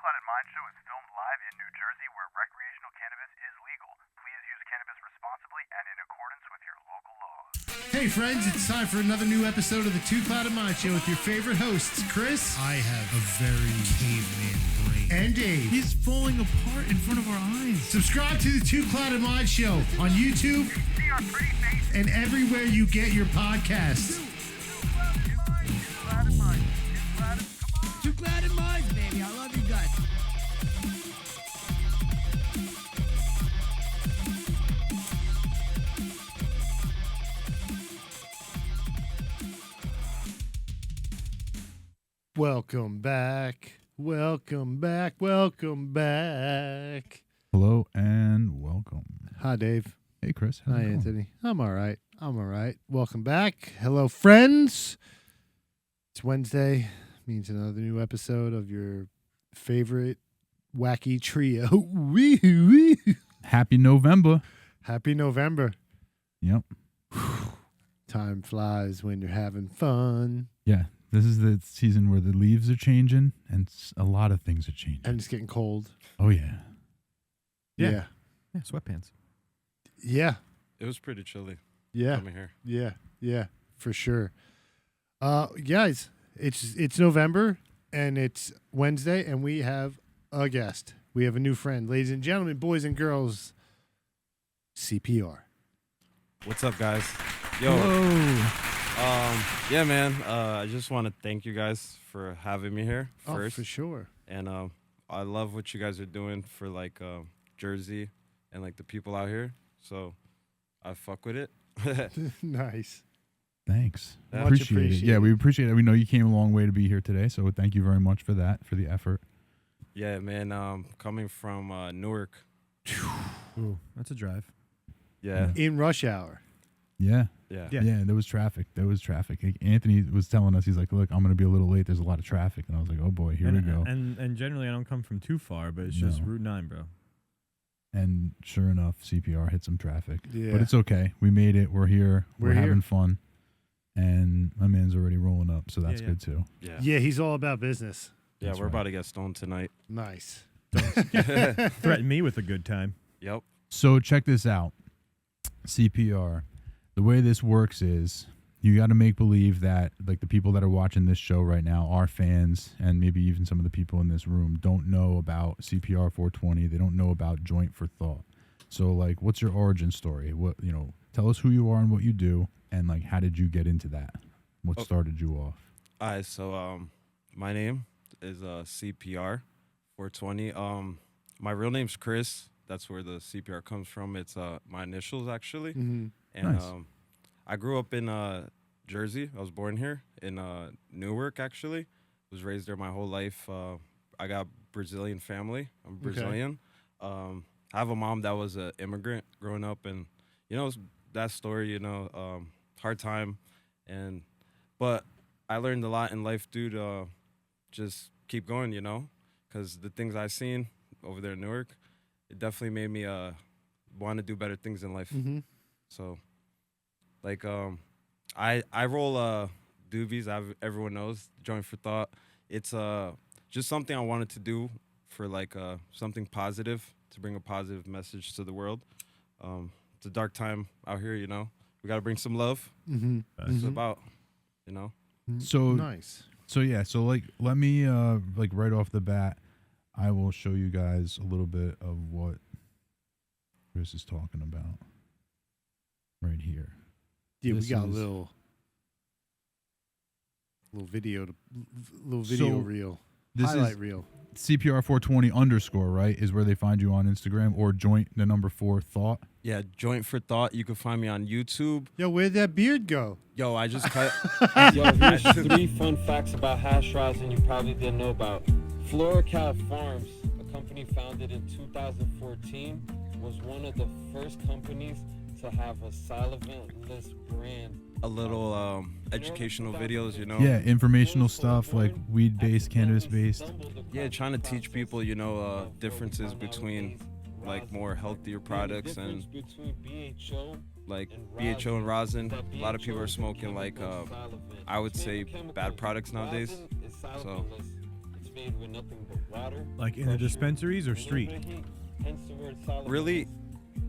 Clouded Mind Show is filmed live in New Jersey where recreational cannabis is legal. Please use cannabis responsibly and in accordance with your local laws. Hey friends, it's time for another new episode of the Two Clouded Mind Show with your favorite hosts, Chris. I have a very caveman brain. And Dave. He's falling apart in front of our eyes. Subscribe to the Two Clouded Mind Show on YouTube See our pretty faces. and everywhere you get your podcasts. Clouded Mind. Come on. Two Clouded Minds, baby. I love you guys. Welcome back. Welcome back. Welcome back. Hello and welcome. Hi, Dave. Hey, Chris. How's Hi, it going? Anthony. I'm all right. Welcome back. Hello, friends. It's Wednesday. Means another new episode of your favorite wacky trio. Wee-hoo-wee. Happy November. Happy November. Yep. Time flies when you're having fun. Yeah. This is the season where the leaves are changing and a lot of things are changing. And it's getting cold. Oh, yeah. Yeah. Yeah, sweatpants. Yeah. It was pretty chilly Yeah. coming here. Yeah. For sure. Guys, it's November and it's Wednesday and we have a guest. We have a new friend. Ladies and gentlemen, boys and girls, CPR. What's up, guys? Yo, yeah, man. I just want to thank you guys for having me here first. Oh, for sure. And I love what you guys are doing for like Jersey and like the people out here. So I fuck with it. Nice. Thanks. Yeah. Much Appreciate it. appreciated. Yeah, we appreciate it. We know you came a long way to be here today, so thank you very much for that, for the effort. Yeah, man. Coming from Newark. Ooh, that's a drive. Yeah. In rush hour. Yeah. Yeah. Yeah, there was traffic. Like, Anthony was telling us, he's like, look, I'm going to be a little late. There's a lot of traffic. And I was like, oh, boy, here we go. And generally, I don't come from too far, but it's just No. Route 9, bro. And sure enough, CPR hit some traffic. Yeah. But it's okay. We made it. We're here. We're We're here. having fun. And my man's already rolling up, so that's Yeah. good, too. Yeah. Yeah, he's all about business. Yeah, That's we're right. about to get stoned tonight. Nice. Threaten me with a good time. Yep. So check this out. CPR. The way this works is you got to make believe that like the people that are watching this show right now are fans, and maybe even some of the people in this room don't know about CPR 420. They don't know about Joint4Thought. So like, what's your origin story? What, tell us who you are and what you do, and like, how did you get into that? What started you off? All right, so my name is CPR 420. My real name's Chris. That's where the CPR comes from. It's my initials, actually. Mm-hmm. And Nice. I grew up in Jersey. I was born here in Newark, actually. Was raised there my whole life. I got Brazilian family. I'm Brazilian. I have a mom that was an immigrant growing up, and that story. Hard time, but I learned a lot in life, dude. Just keep going, because the things I seen over there in Newark, it definitely made me want to do better things in life. Mm-hmm. So, like, I roll doobies. Everyone knows Joint4Thought. It's just something I wanted to do for like something positive, to bring a positive message to the world. It's a dark time out here, We got to bring some love. Mm-hmm. That's what it's about, So Nice. So yeah, so like let me like right off the bat, I will show you guys a little bit of what Chris is talking about right here. Yeah, This we got a is- little video So, reel. This Highlight is reel. CPR 420 _ right is where they find you on Instagram, or joint the number 4 thought. Yeah, Joint4Thought. You can find me on YouTube. Yo, where'd that beard go? Yo, I just cut. Yo, here's 3 fun facts about hash rosin you probably didn't know about. FloraCal Farms, a company founded in 2014, was one of the first companies to have a solventless brand. A little educational videos, Yeah, informational stuff like weed-based, cannabis-based. Yeah, trying to teach people, differences between like more healthier products and like BHO and rosin. A lot of people are smoking like I would say bad products nowadays. So made with nothing but water. Like in the pressure, dispensaries or and a little street? bit of heat, hence the word solid Really? bubbles.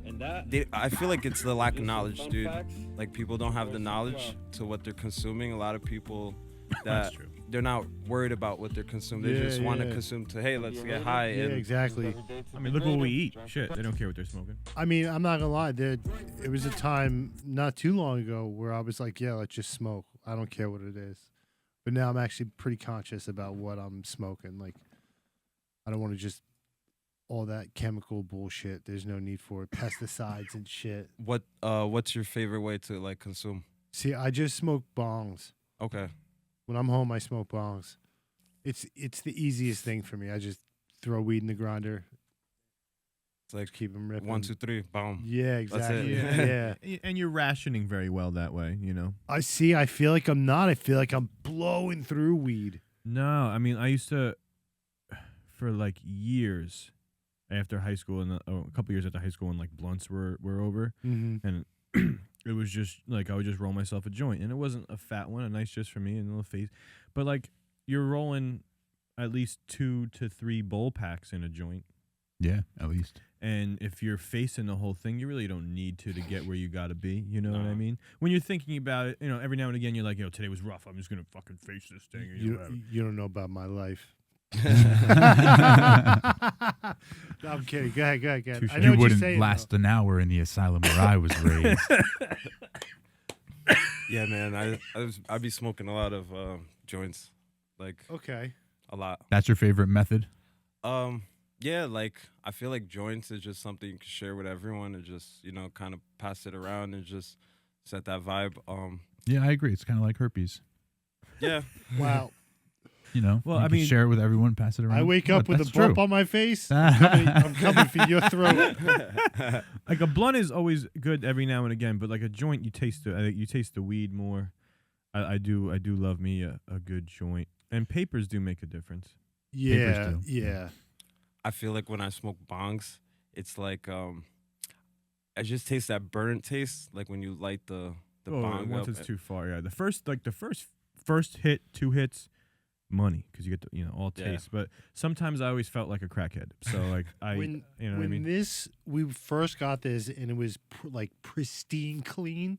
And that I feel like it's the lack of is some knowledge, fun dude. facts. Like people don't have the Sources knowledge well. to what they're consuming. A lot of people That's that true. they're not worried about what they're consuming. They Yeah, just want to yeah. consume to, hey, let's You get heard it? high. Yeah, And exactly. Every day to I mean, be look what we greater. eat. Joint Shit, for they don't care what they're smoking. I mean, I'm not gonna lie. It was a time not too long ago where I was like, yeah, let's just smoke. I don't care what it is. But now I'm actually pretty conscious about what I'm smoking. Like, I don't want to just all that chemical bullshit. There's no need for it. Pesticides and shit. what's your favorite way to like consume? See, I just smoke bongs. Okay. When I'm home, I smoke bongs. It's the easiest thing for me. I just throw weed in the grinder, It's like keep them ripping. 1, 2, 3, boom. Yeah, That's exactly. it. Yeah. And you're rationing very well that way, you know? I see. I feel like I'm not. I feel like I'm blowing through weed. No, I mean, I used to, for like years after high school, and a couple years after high school, when like blunts were over, Mm-hmm. and it was just like I would just roll myself a joint, and it wasn't a fat one, a nice just for me and a little face, but like you're rolling at least 2 to 3 bowl packs in a joint, Yeah, at least. and if you're facing the whole thing, you really don't need to get where you got to be. You know what I No. mean? When you're thinking about it, you know, every now and again you're like, yo, today was rough. I'm just gonna fucking face this thing. Or, you know, whatever. You don't know about my life. No, I'm kidding. Go ahead. I know You what you're wouldn't saying. last an hour in the asylum where I was raised. Yeah, man. I'd be smoking a lot of joints, like though. Okay. a lot. That's your favorite method? Yeah, like I feel like joints is just something you can share with everyone and just, you know, kind of pass it around and just set that vibe. Yeah, I agree. It's kind of like herpes. Yeah. Wow. You know, Well, you I can mean- share it with everyone, pass it around. I wake up with a That's bump true. on my face. I'm coming for your throat. Like a blunt is always good every now and again, but like a joint, you taste the weed more. I do love me a good joint, and papers do make a difference. Yeah. do. Yeah. I feel like when I smoke bongs, it's like I just taste that burnt taste, like when you light the bong once up. it's too far, yeah. The first hit, 2 hits, money, because you get the, all Yeah. taste. But sometimes I always felt like a crackhead. So like When you know what I mean? we first got this and it was like pristine clean.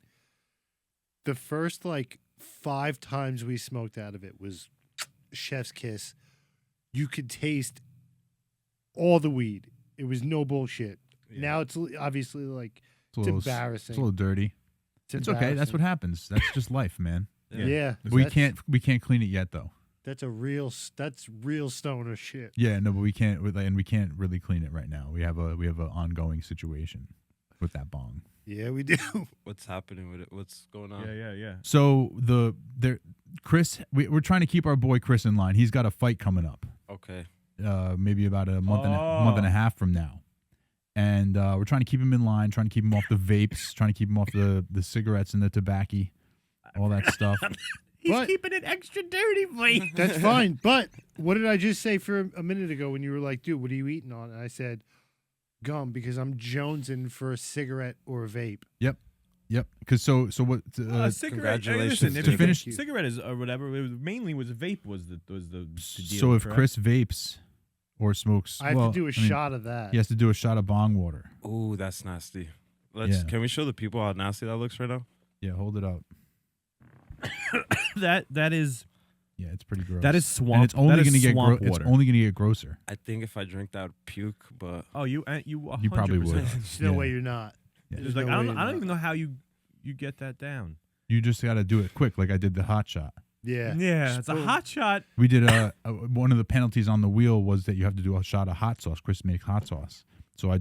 The first like 5 times we smoked out of it was chef's kiss. You could taste all the weed. It was no bullshit. Now it's obviously like It's a little, embarrassing. It's a little dirty. It's okay. That's what happens. That's just life, man. Yeah. We that's- can't clean it yet though. That's real stoner shit. Yeah, no, but we can't, and we can't really clean it right now. We have an ongoing situation with that bong. Yeah, we do. What's happening with it? What's going on? Yeah. So Chris, we're trying to keep our boy Chris in line. He's got a fight coming up, Okay. maybe about a month and a half from now, and we're trying to keep him in line, trying to keep him off the vapes, trying to keep him off the cigarettes and the tobacco, all that stuff. He's But- keeping it extra dirty, boy. That's fine. But what did I just say for a minute ago when you were like, dude, what are you eating on? And I said, gum, because I'm jonesing for a cigarette or a vape. Yep. Because so what? Cigarette. congratulations. Listen, To if finish- you, cigarette is or whatever. It was, mainly was vape was the deal. So if correct? Chris vapes or smokes, I have well, to do a I mean, shot of that. He has to do a shot of bong water. Ooh, that's nasty. Yeah. Can we show the people how nasty that looks right now? Yeah, hold it up. that is Yeah, it's pretty gross. that is swamp. And it's only going to get swamp It's water. only gonna get grosser. I think if I drink that, I'd puke, but Oh, you You probably 100%. would. There's no Yeah. way you're not. Yeah. It's There's like no I way don't you're even not. know how you get that down. You just got to do it quick, like I did the hot shot. Yeah. Yeah, it's a Boom. hot shot. We did one of the penalties on the wheel was that you have to do a shot of hot sauce. Chris makes hot sauce, so I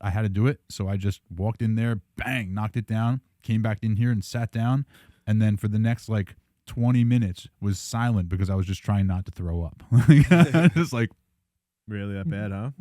had to do it. So I just walked in there, bang, knocked it down, came back in here and sat down, and then for the next like 20 minutes was silent because I was just trying not to throw up. Just like Really that bad, huh?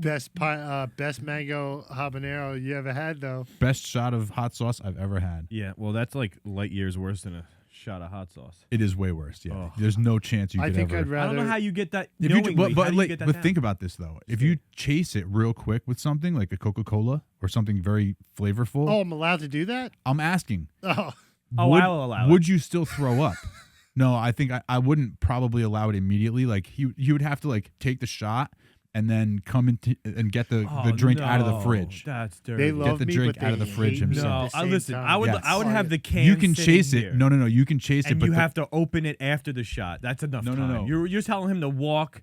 Best mango habanero you ever had, though. best shot of hot sauce I've ever had. Yeah, well, that's like light years worse than a shot of hot sauce. It is way worse. Yeah, Oh. there's no chance you I could think ever. I'd rather. I don't know how you get that. If you, knowingly, but how do you get that down? think about this though. If you chase it real quick with something like a Coca-Cola or something very flavorful, Oh, I'm allowed to do that? I'm asking, Oh, Oh, would, I'll allow it. would you still throw up? No, I think I wouldn't probably allow it immediately. Like he would have to like take the shot and then come into and get the drink out of the fridge. That's dirty. They love the me, drink but out of the they fridge hate me himself. at the No, same listen. time. I would Yes. have the can. You can sitting chase it. here. No, you can chase it. And but you the- have to open it after the shot. That's enough No, time. no, no. You're telling him to walk,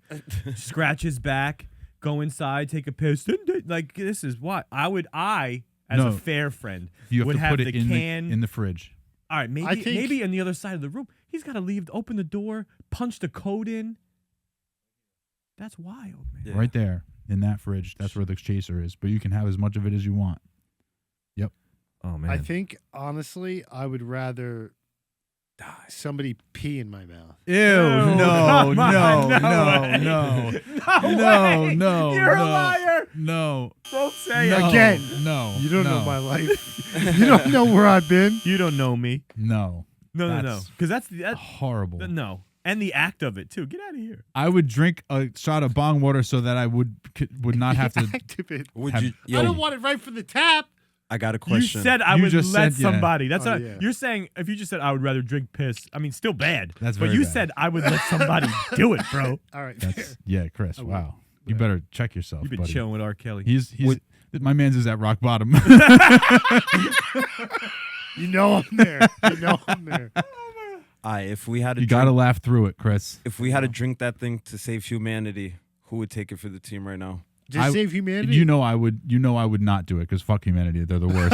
scratch his back, go inside, take a piss. Like this is what I as No. a fair friend you have would to have put the it in can in the fridge. All right, I think- maybe on the other side of the room. He's got to leave, open the door, punch the code in. That's wild, man. Yeah. Right there in that fridge. That's where the chaser is. But you can have as much of it as you want. Oh man. I think honestly, I would rather somebody pee in my mouth. Ew! No, No! come on, No! no No! way. No! No way. No! You're no, a liar. No! Don't say No! it. Again. No! You don't know no, my life. You don't know where I've been. You don't know me. No! No. That's Because that's horrible. no. And the act of it too. Get out of here. I would drink a shot of bong water so that I would not have to. Activate. Would Have- you? I Yo, don't want it right from the tap. I got a question. You said I You would just let said, yeah. somebody. That's Oh, not. yeah. You're saying if you just said I would rather drink piss. I mean, still bad. That's but very you bad. said I would let somebody do it, bro. All right. That's Chris. I will. Wow, you better check yourself, You've been buddy. chilling with R. Kelly. He's my man's is at rock bottom. You know I'm there. You know I'm there. If we had to You got to drink, laugh through it, Chris. if we had to drink that thing to save humanity, who would take it for the team right now? Just save humanity. You know I would not do it because fuck humanity. They're the worst.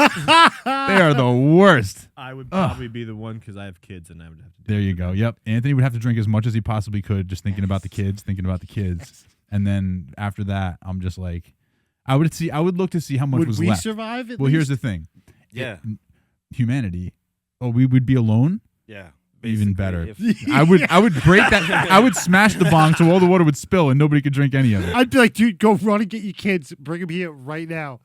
They are the worst. I would probably be the one because I have kids and I would have to. There you go. Yep. Anthony would have to drink as much as he possibly could, just thinking about the kids, and then after that, I'm just like, I would look to see how much Would was we left. survive? At Well, here's least? the thing. Yeah, Humanity. Oh, we would be alone. yeah. Even basically, better. if- I would break that. I would smash the bong so all the water would spill and nobody could drink any of it. I'd be like, dude, go run and get your kids. Bring them here right now.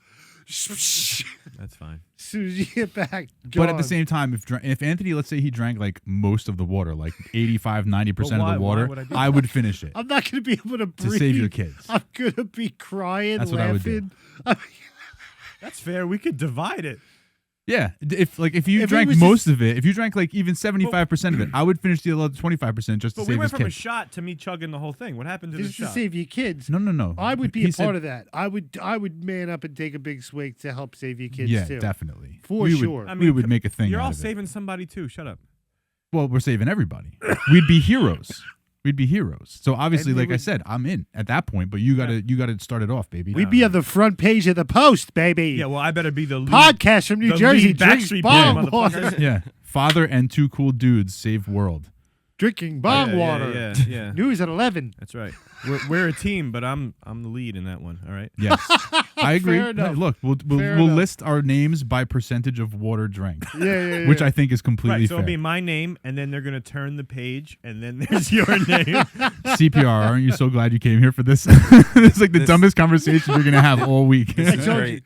That's fine. As soon as you get back. But at the gone. same time, if Anthony, let's say he drank like most of the water, like 85, 90% But of why- the why water, would I do I would finish it I'm not going to be able to to breathe. save your kids. I'm going to be crying, That's what I would do. laughing. That's fair. We could divide it. Yeah, if you If it drank was most of it, if you drank like even 75% of it, I would finish the other 25% just to But we save went his from a kids. shot to me chugging the whole thing. What happened to the Just to shot? save your kids. No. I would be He a said- part of that. I would man up and take a big swig to help save your kids Yeah, too. definitely. For we sure. Would, I we mean, would make a thing You're out all of it. saving somebody too. Shut up. Well, we're saving everybody. We'd be heroes. We'd be heroes. So obviously, And we like I would- said, I'm in at that point. But you gotta start it off, baby. We'd be on the front page of the Post, baby. Yeah, well, I better be the lead. Podcast from New the Jersey. lead Drinks Backstreet bong Boy, water. motherfuckers. Yeah, father and two cool dudes save world. Drinking bong Yeah, water. Yeah. News at 11. That's right. We're a team, but I'm the lead in that one. All right. Yes, I agree. Fair enough. Look, we'll Fair we'll enough. list our names by percentage of water drank, Yeah. which I think is completely Right. So fair. it'll be my name, and then they're gonna turn the page, and then there's your name. CPR. Aren't you so glad you came here for this? This is like the This- dumbest conversation you're gonna have all week. This I is told great.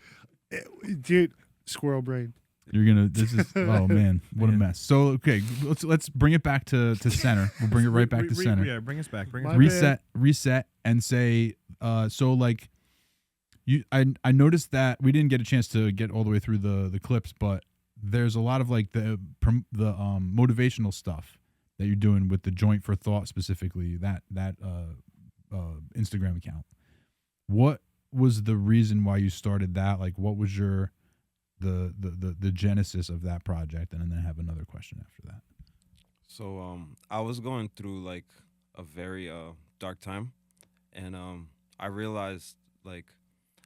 you. Dude, squirrel brain. You're gonna. This is. Oh man, what a mess. So okay, let's bring it back to center. We'll bring it right back to center. Yeah, bring us back. Bring us My back. Reset, and say. So like, I noticed that we didn't get a chance to get all the way through the clips, but there's a lot of like the motivational stuff that you're doing with the Joint4Thought specifically that Instagram account. What was the reason why you started that? Like, what was your the genesis of that project? And then I have another question after that. So I was going through like a very dark time, and I realized like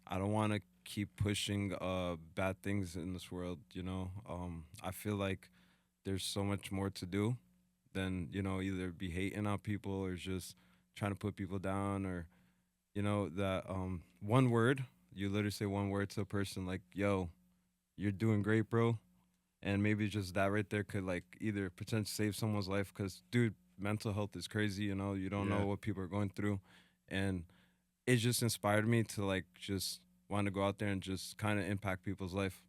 I don't want to keep pushing bad things in this world. You know, I feel like there's so much more to do than either be hating on people or just trying to put people down, or that one word, you literally say one word to a person like, yo, you're doing great, bro. And maybe just that right there could like either potentially save someone's life, because dude, mental health is crazy. You don't know what people are going through, and it just inspired me to like just want to go out there and just kind of impact people's life,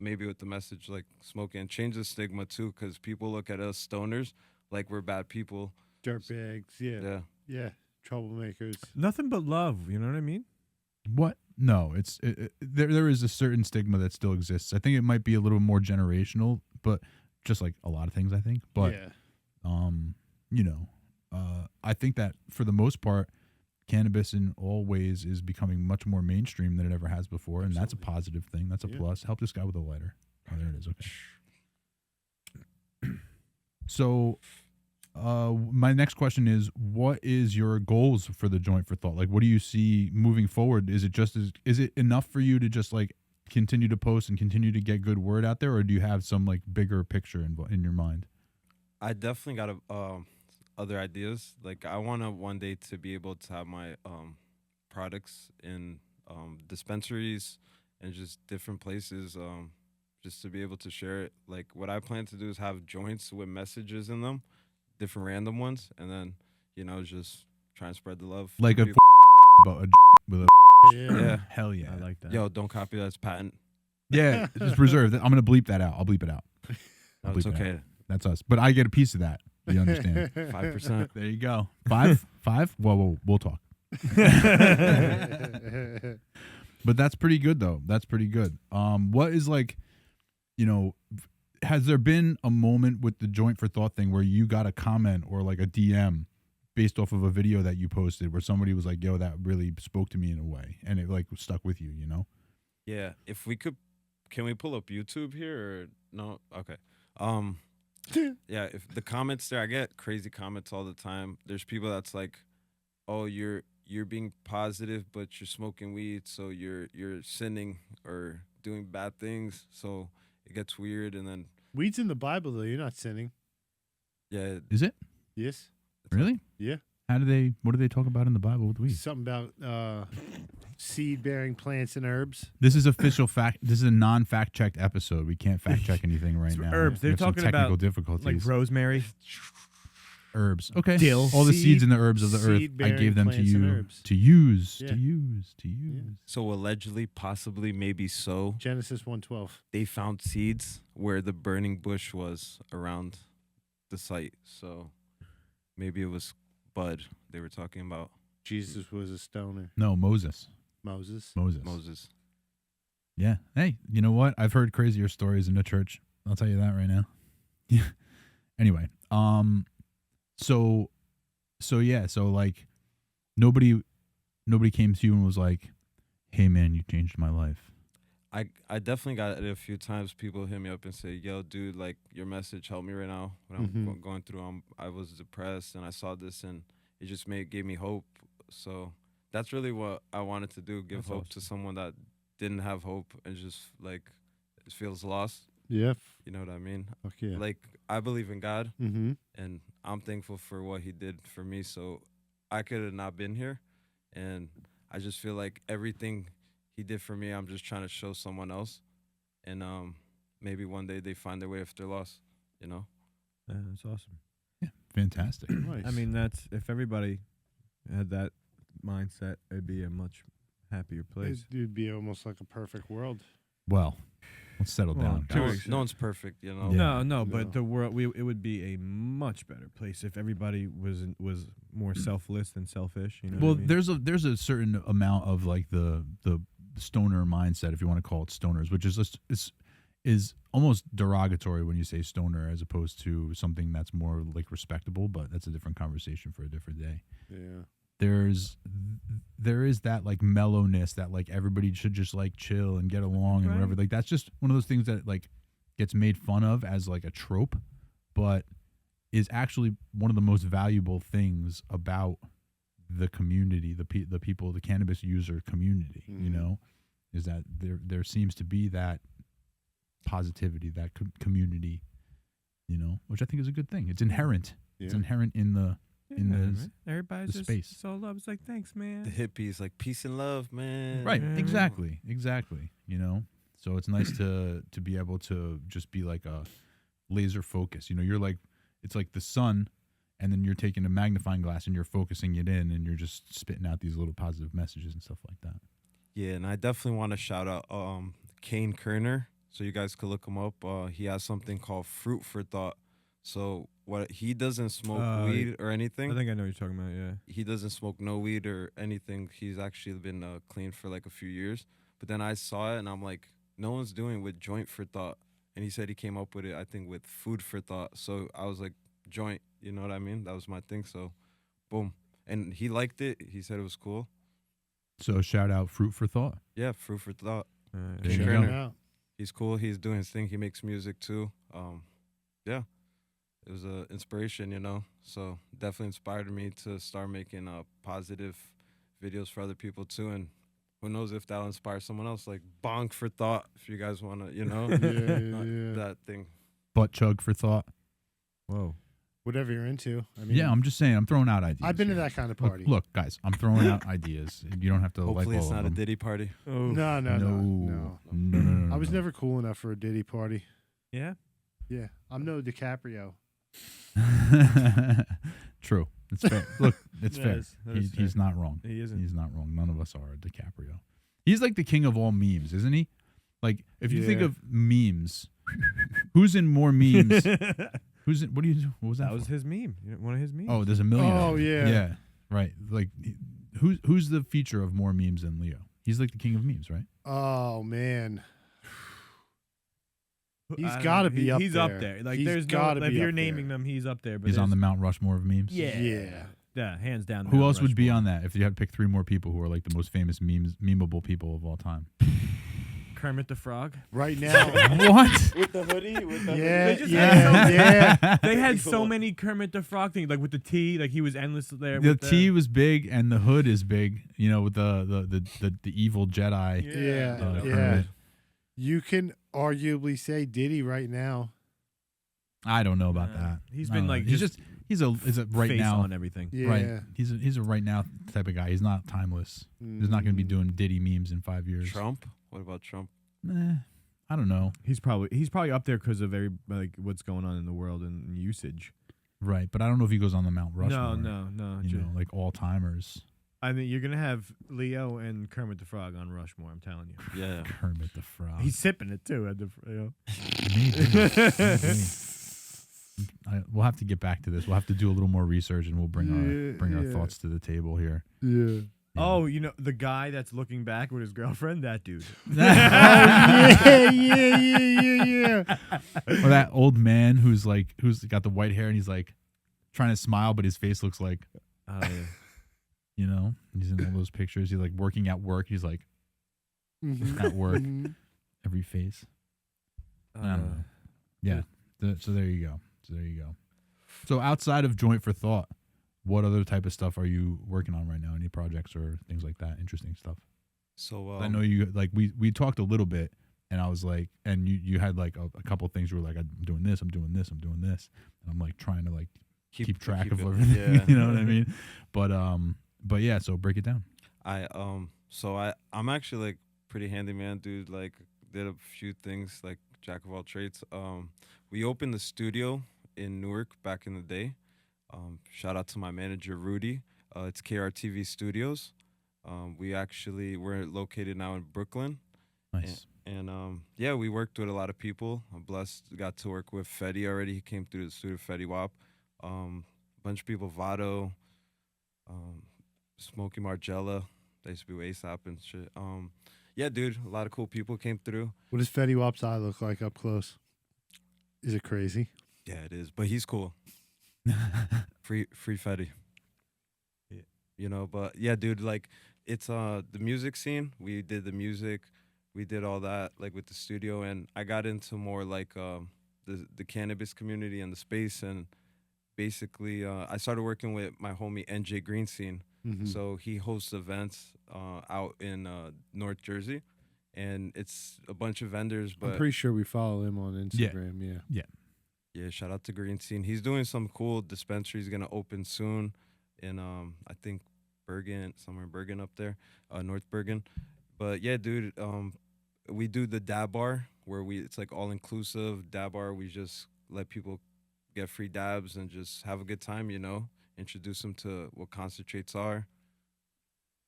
maybe with the message like smoking, and change the stigma too, because people look at us stoners like we're bad people. Dirtbags. Yeah. Yeah. Troublemakers. Nothing but love. You know what I mean? What? No, there is a certain stigma that still exists. I think it might be a little more generational, but just like a lot of things, I think. But yeah. I think that for the most part, cannabis in all ways is becoming much more mainstream than it ever has before, and that's a positive thing. That's a plus. Help this guy with a lighter. Oh, there it is. Okay. So, my next question is, what is your goals for the Joint for Thought? Like, what do you see moving forward? Is it enough for you to just like continue to post and continue to get good word out there, or do you have some like bigger picture in your mind? I definitely got other ideas. Like I want to one day to be able to have my products in dispensaries and just different places, just to be able to share it. Like what I plan to do is have joints with messages in them, different random ones, and then just try and spread the love. Like a but with a Yeah. hell yeah. I like that. Yo, don't copy that. It's patent. Yeah, just reserve. I'm gonna bleep that out. I'll bleep it out. No, I'll it's bleep it out. okay. That's us. But I get a piece of that. You understand? 5%. There you go. 5? 5? Whoa, we'll talk. But that's pretty good though. That's pretty good. What is like, has there been a moment with the Joint for Thought thing where you got a comment or like a DM based off of a video that you posted where somebody was like, yo, that really spoke to me in a way, and it like stuck with you, Yeah. If we could, can we pull up YouTube here or no? Okay. Yeah, if the comments there, I get crazy comments all the time. There's people that's like, "Oh, you're being positive, but you're smoking weed, so you're sinning or doing bad things." So it gets weird, and then Weed's in the Bible, though. You're not sinning. yeah, Is it? Yes. Really? Yeah. What do they talk about in the Bible with weed? Something about seed-bearing plants and herbs. This is official fact. This is a non-fact checked episode. We can't fact check anything right now. Herbs. We They're have some talking technical about difficulties. like rosemary. Herbs. Okay. Dill. All the Seed- seeds and the herbs of the earth, I seed-bearing gave them to plants and you herbs. to use, Yeah. to use, to use. so allegedly, possibly, maybe so, Genesis 1:12. they found seeds where the burning bush was around the site. So maybe it was bud they were talking about. Jesus was a stoner. No, Moses. Moses. Moses. Yeah. Hey, you know what? I've heard crazier stories in the church. I'll tell you that right now. Yeah. Anyway, so like nobody came to you and was like, "Hey man, you changed my life." I definitely got it a few times. People hit me up and say, "Yo, dude, like your message helped me right now when I'm going through. I was depressed and I saw this and it just gave me hope." So that's really what I wanted to do: give That's hope awesome. to someone that didn't have hope and just like feels lost. Yep. You know what I mean? Okay. Like I believe in God Mm-hmm. and I'm thankful for what He did for me. So I could have not been here, and I just feel like everything He did for me, I'm just trying to show someone else, and maybe one day they find their way if they're lost, Yeah, that's awesome. Yeah, fantastic. Nice. I mean, that's if everybody had that mindset, it'd be a much happier place. It'd be almost like a perfect world. Well, let's settle Well, down. Two No, weeks. no one's perfect, you know. Yeah. No, but the world, it would be a much better place if everybody was more selfless than selfish. You know Well, what I mean? there's a certain amount of like the stoner mindset, if you want to call it stoners, which is just is almost derogatory when you say stoner as opposed to something that's more like respectable. But that's a different conversation for a different day. Yeah. There is that like mellowness that like everybody should just like chill and get along and Right. whatever. Like that's just one of those things that like gets made fun of as like a trope, but is actually one of the most valuable things about the community, the people, the cannabis user community. You Mhm. know, is that there seems to be that positivity, that community. You know, which I think is a good thing. It's inherent. It's Yeah. inherent in the in the man. Everybody's the just space. so love. It's like, thanks, man. The hippies, like peace and love, man. Right, Mhm. exactly. You know, so it's nice to be able to just be like a laser focus. You know, you're like, it's like the sun, and then you're taking a magnifying glass and you're focusing it in, and you're just spitting out these little positive messages and stuff like that. Yeah, and I definitely want to shout out Kane Kerner, so you guys could look him up. He has something called Fruit for Thought. So what he doesn't smoke weed or anything. I think I know what you're talking about. Yeah. He doesn't smoke no weed or anything. He's actually been clean for like a few years. But then I saw it and I'm like, no one's doing it with Joint for Thought. And he said he came up with it, I think, with Food for Thought. So I was like, joint. You know what I mean? That was my thing. So, boom. And he liked it. He said it was cool. So shout out Fruit for Thought. Yeah, Fruit for Thought. There Check you it go. out. He's cool. He's doing his thing. He makes music too. Yeah, it was an inspiration, you know. So definitely inspired me to start making positive videos for other people too. And who knows if that'll inspire someone else? Like Bonk for Thought, if you guys want to, you know, that thing. Butt chug for thought. Whoa. Whatever you're into. I mean, Yeah, I'm just saying. I'm throwing out ideas. I've been to here. that kind of Look- party. Look, guys, I'm throwing out ideas. You don't have to Hopefully like it's all not of a them. Diddy party. No, no, no, no. No. I was never cool enough for a Diddy party. Yeah. Yeah, I'm no DiCaprio. True. It's fair. Look, it's fair. Yes, that is He's fair. not wrong. He isn't. He's not wrong. None of us are DiCaprio. He's like the king of all memes, isn't he? Like, if you think Yeah. of memes, who's in more memes? Who's in? What do you do? What was that? That was for? his meme. One of his memes. Oh, there's a million. of Oh, them. yeah. Yeah. Right. Like, who's the feature of more memes than Leo? He's like the king of memes, right? Oh man, he's I don't gotta know. be up He's there. up there. Like He's there's no. gotta If be you're up naming there. them, he's up there. But He's on the there's- Mount Rushmore of memes. Yeah. Yeah. Yeah. Hands down. Who Mount else would be Rushmore. on that if you had to pick three more people who are like the most famous memeable people of all time? Kermit the Frog. right now. What? With the hoodie? With the yeah, They just yeah, had yeah. They had so many Kermit the Frog things, like with the T, like he was endless there. The with T was big and the hood is big. You know, with the evil Jedi. Yeah, Kermit. yeah. You can arguably say Diddy right now. I don't know about that. He's I been don't know. like he's a right face now on everything. Yeah. right. He's a right now type of guy. He's not timeless. He's not going to be doing Diddy memes in 5 years. Trump? What about Trump? I don't know. He's probably up there because of what's going on in the world and usage. Right, but I don't know if he goes on the Mount Rushmore. No. You know, like all timers. I mean, you're gonna have Leo and Kermit the Frog on Rushmore. I'm telling you. Yeah. Kermit the Frog. He's sipping it too. At the, Maybe. We'll have to get back to this. We'll have to do a little more research, and we'll bring our thoughts to the table here. Yeah. Oh, you know the guy that's looking back with his girlfriend. That dude. Yeah. Or that old man who's got the white hair and he's like trying to smile, but his face looks like, Oh yeah. you know, he's in all those pictures. He's like working at work. He's like at work, every face. I don't know. Yeah. So there you go. So outside of Joint4Thought, what other type of stuff are you working on right now? Any projects or things like that? Interesting stuff. So I know you like we talked a little bit, and I was like, and you had like a couple things. You were like, I'm doing this, I'm doing this, I'm doing this, and I'm like trying to like keep track of it- everything. yeah. You know what I mean? But yeah. So break it down. I'm actually like pretty handyman dude. Like did a few things like jack of all trades. We opened the studio in Newark back in the day. Shout out to my manager Rudy. It's KRTV Studios. We're located now in Brooklyn. Nice. And yeah, we worked with a lot of people. I'm blessed. Got to work with Fetty already. He came through the studio, Fetty Wap. Bunch of people, Vado, Smokey Margella. They used to be with ASAP and shit. Yeah, dude, a lot of cool people came through. What does Fetty Wap's eye look like up close? Is it crazy? Yeah, it is. But he's cool. Free Fetty. Yeah. You know, but yeah, dude, like it's the music scene. We did the music, we did all that like with the studio, and I got into more like the cannabis community and the space, and basically I started working with my homie NJ Greenstein. Mhm. So he hosts events out in North Jersey, and it's a bunch of vendors. But I'm pretty sure we follow him on Instagram. Yeah. yeah, shout out to Greenstein. He's doing some cool dispensaries gonna open soon in I think Bergen, somewhere in Bergen up there, North Bergen. But yeah, dude, we do the dab bar where it's like all inclusive dab bar. We just let people get free dabs and just have a good time, you know, introduce them to what concentrates are.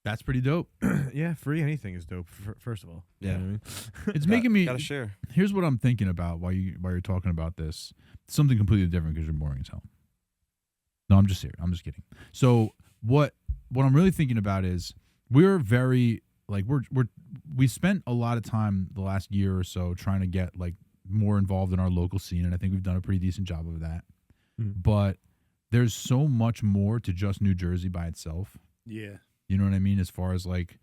That's pretty dope. Yeah, free anything is dope. First of all. You know what I mean? It's making me. Gotta share. Here's what I'm thinking about while you're talking about this. Something completely different because you're boring as hell. No, I'm just serious. I'm just kidding. So what I'm really thinking about is we're very like we spent a lot of time the last year or so trying to get like more involved in our local scene, and I think we've done a pretty decent job of that. but there's so much more to just New Jersey by itself. Yeah. You know what I mean? As far as like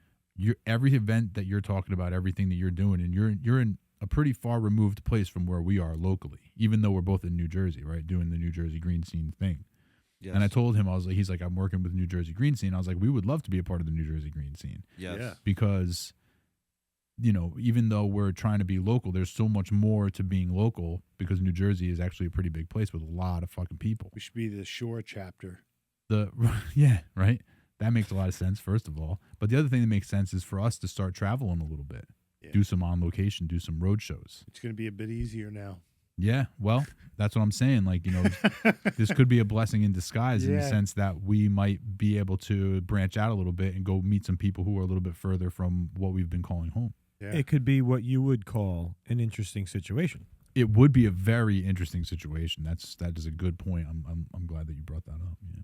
every event that you're talking about, everything that you're doing, and you're in a pretty far removed place from where we are locally, even though we're both in New Jersey, right? Doing the New Jersey Green Scene thing. Yes. And I told him, I was like, he's like, I'm working with New Jersey Green Scene. I was like, we would love to be a part of the New Jersey Green Scene. Yes. Yeah. Because, even though we're trying to be local, there's so much more to being local because New Jersey is actually a pretty big place with a lot of fucking people. We should be the shore chapter. Yeah, right? That makes a lot of sense, first of all. But the other thing that makes sense is for us to start traveling a little bit. Yeah. Do some on location, do some road shows. It's going to be a bit easier now. Yeah, well, that's what I'm saying. Like, this could be a blessing in disguise in the Yeah. sense that we might be able to branch out a little bit and go meet some people who are a little bit further from what we've been calling home. Yeah. It could be what you would call an interesting situation. It would be a very interesting situation. That is a good point. I'm glad that you brought that up. Yeah.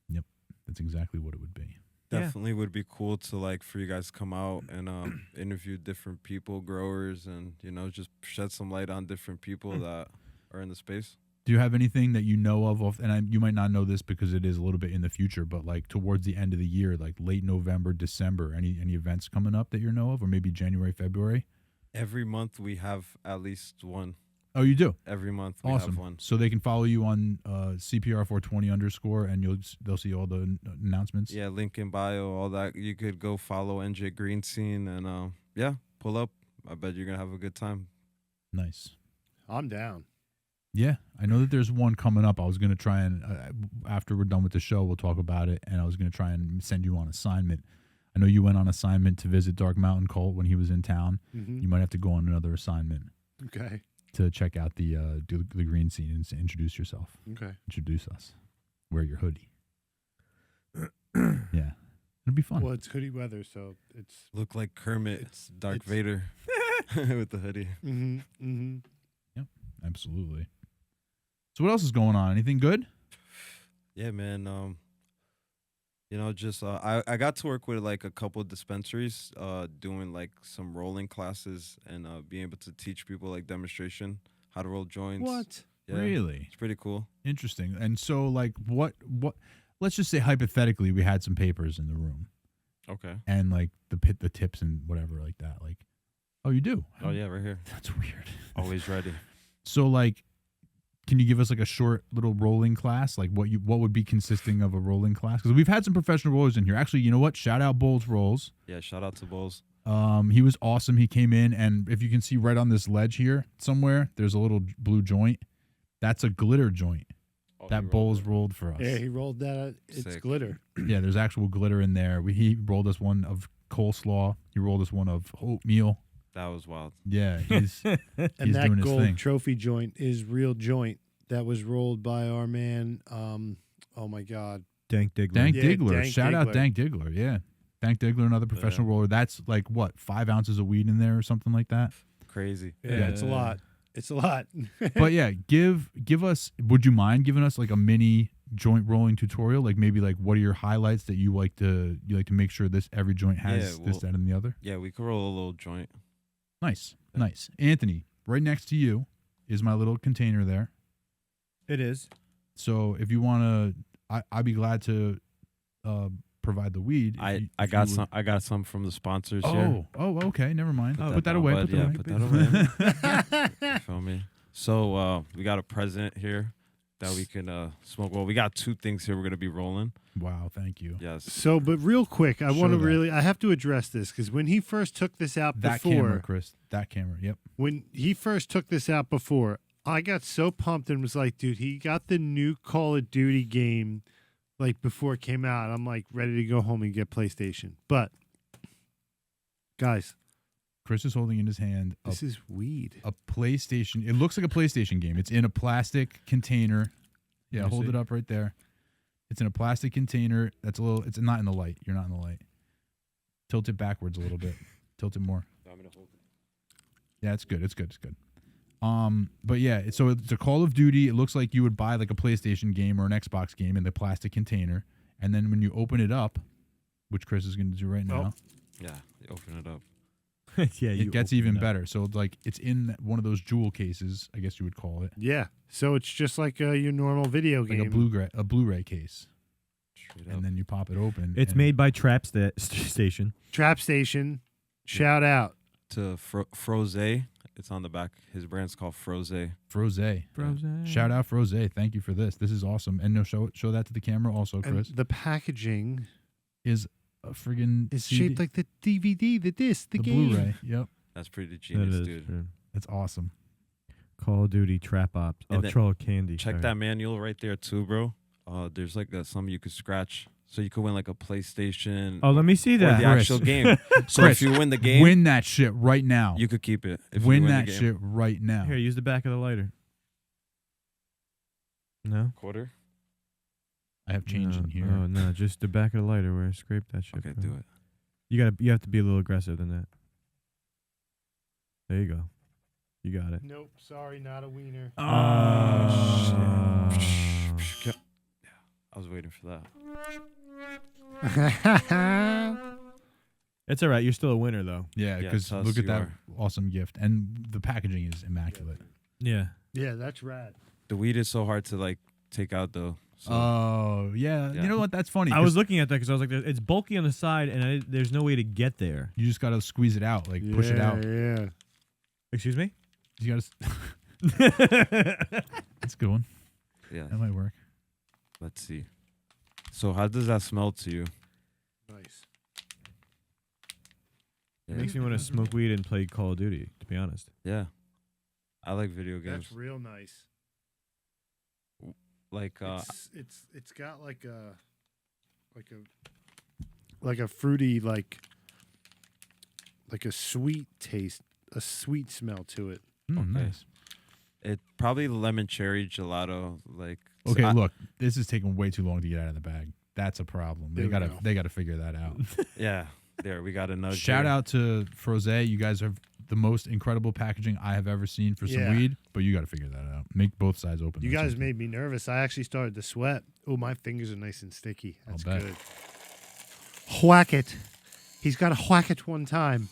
Yep. That's exactly what it would be. Definitely would be cool to for you guys to come out and interview different people, growers, and just shed some light on different people that are in the space. Do you have anything that you know of? And you might not know this because it is a little bit in the future, but like towards the end of the year, like late November, December, any events coming up that you know of, or maybe January, February? Every month we have at least one. Oh, you do? Every month we Awesome. have one. So they can follow you on CPR 420 _ and they'll see all the announcements. Yeah, link in bio, all that. You could go follow NJ Green Scene and pull up. I bet you're gonna have a good time. Nice. I'm down. Yeah, I know that there's one coming up. I was going to try and, after we're done with the show, we'll talk about it, and I was going to try and send you on assignment. I know you went on assignment to visit Dark Mountain Cult when he was in town. Mm-hmm. You might have to go on another assignment Okay. to check out the green scene and introduce yourself. Okay. Introduce us. Wear your hoodie. Yeah. It'll be fun. Well, it's hoodie weather, so it's. Look like Kermit, It's- Darth it's- Vader, with the hoodie. Mm-hmm. Mm-hmm. Absolutely. So what else is going on? Anything good? Yeah, man. I got to work with like a couple of dispensaries, doing like some rolling classes and being able to teach people like demonstration how to roll joints. What? Yeah, Really? It's pretty cool. Interesting. And so like what let's just say hypothetically we had some papers in the room Okay. and like the tips and whatever like that. Like, oh, you do? Oh yeah, right here. That's weird. Always ready. So like, can you give us like a short little rolling class? Like what would be consisting of a rolling class? Because we've had some professional rollers in here. Actually, you know what? Shout out Bowles Rolls. Yeah. Shout out to Bowles. He was awesome. He came in, and if you can see right on this ledge here somewhere, there's a little blue joint. That's a glitter joint that Bowles rolled for us. Yeah, he rolled that. It's Sick. glitter. Yeah, there's actual glitter in there. He rolled us one of coleslaw. He rolled us one of oatmeal. That was wild. Yeah, he's And he's that doing his gold thing. trophy joint is real joint that was rolled by our man. Oh my God. Dank Diggler. Dank Yeah, Diggler. Dank Shout out Diggler. Dank Diggler. Yeah. Dank Diggler, another professional roller. That's like what, 5 ounces of weed in there or something like that? Crazy. Yeah, it's a lot. It's a lot. But yeah, give us, would you mind giving us like a mini joint rolling tutorial? Like maybe like what are your highlights that you like to make sure every joint has Yeah, this, that, and the other? Yeah, we could roll a little joint. Nice. Nice. Anthony, right next to you is my little container there. It is. So if you want to, I'd be glad to provide the weed. I got some from the sponsors here. Oh, okay. Never mind. Put Put that that away. down, Put bud. that Yeah, away. put that You feel me? So we got a present here that we can smoke. Well, we got 2 things here we're gonna be rolling. Wow, thank you. Yes. So, but real quick, I want to Show that. I have to address this because when he first took this out That before, camera, Chris. That camera. Yep. when he first took this out before, I got so pumped and was like, dude, he got the new Call of Duty game like before it came out. I'm like ready to go home and get PlayStation. But guys, Chris is holding in his hand this is weed. a PlayStation. It looks like a PlayStation game. It's in a plastic container. Yeah, Let me hold see. it up right there. It's in a plastic container. It's not in the light. You're not in the light. Tilt it backwards a little bit. Tilt it more. Yeah, it's good. It's good. It's good. But yeah, so it's a Call of Duty. It looks like you would buy like a PlayStation game or an Xbox game in the plastic container, and then when you open it up, which Chris is going to do right now, Yeah. You open it up. Yeah, it you gets open even it up. better. So like it's in one of those jewel cases, I guess you would call it, Yeah. So it's just like your normal video like game. a Blu-ray case, Straight up. and then you pop it open. It's and made by Trap Station. Trap Station. Shout out. To Froze. It's on the back. His brand's called Froze. Froze. Shout out Froze. Thank you for this. This is awesome. And no, show that to the camera also, Chris. And the packaging Is a friggin' is CD shaped like the DVD, the disc, the game. Blu-ray. Yep, That's pretty That genius, is dude. true. it's awesome. Call of Duty Trap Ops. And Oh, then Troll Candy. Check sorry. that manual right there too, bro. There's like some you could scratch, so you could win like a PlayStation. Oh, let me see or that. the actual Chris. game. So Chris, if you win the game, Win that shit right now. you could keep it. If Win you win that the game. shit right now. Here, use the back of the lighter. No? Quarter. I have change no. in here. Oh no, just the back of the lighter where I scraped that shit. Okay, from. do it. You have to be a little aggressive than that. There you go. You got it. Nope. Sorry, not a wiener. Oh, Yeah, I was waiting for that. It's all right. You're still a winner though. Yeah, Yeah, because tell us look at you that are. awesome gift, and the packaging is immaculate. Yeah. Yeah, that's rad. The weed is so hard to like take out though. So Oh yeah. Yeah. You know what? That's funny. I was 'cause looking at that because I was like, it's bulky on the side, and there's no way to get there. You just gotta squeeze it out, like push it out. Yeah. Excuse me? You gotta. That's a good one. yeah, That might work. let's see. So how does that smell to you? Nice. It makes me want to smoke weed and play Call of Duty, to be honest. Yeah, I like video games. That's real nice. Like It's got like a fruity like a sweet taste, a sweet smell to it. Mm, Okay. Nice. it probably lemon cherry gelato. Like so Okay, I- look, this is taking way too long to get out of the bag. That's a problem. There we go. They gotta figure that out. Yeah, there we got a nudge. Shout here. out to Froze. You guys have the most incredible packaging I have ever seen for some Yeah. weed, but you got to figure that out. Make both sides open. You That's guys it. made me nervous. I actually started to sweat. Oh, my fingers are nice and sticky. That's bet. good. Whack it. He's got to whack it one time.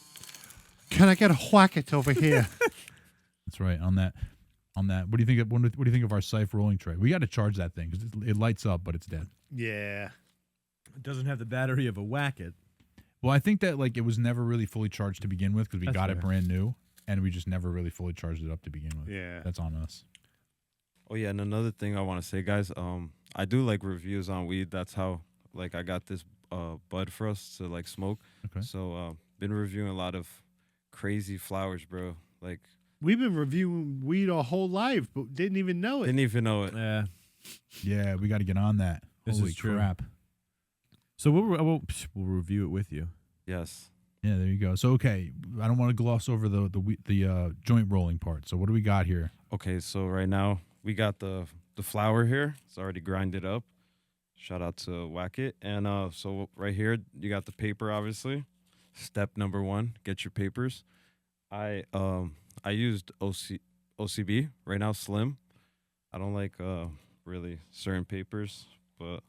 Can I get a whack it over here? That's right. On that. What do you think? What do you think of our Sife rolling tray? We got to charge that thing because it lights up, but it's dead. Yeah. It doesn't have the battery of a Whack-It. Well, I think that like it was never really fully charged to begin with because we That's got it fair. brand new, and we just never really fully charged it up to begin with. Yeah. That's on us. Oh yeah, and another thing I want to say, guys. I do like reviews on weed. That's how like I got this bud for us to like smoke. Okay. So been reviewing a lot of crazy flowers, bro. Like We've been reviewing weed our whole life, but didn't even know it. didn't even know it. Yeah. Yeah, we got to get on that. This Holy is true. crap! So we'll review it with you. Yes. Yeah, there you go. So okay, I don't want to gloss over the joint rolling part. So what do we got here? Okay, so right now we got the flour here. It's already grinded up. Shout out to Whack It. And so right here you got the paper, obviously. Step number 1, get your papers. I used OCB right now, Slim. I don't like really certain papers, but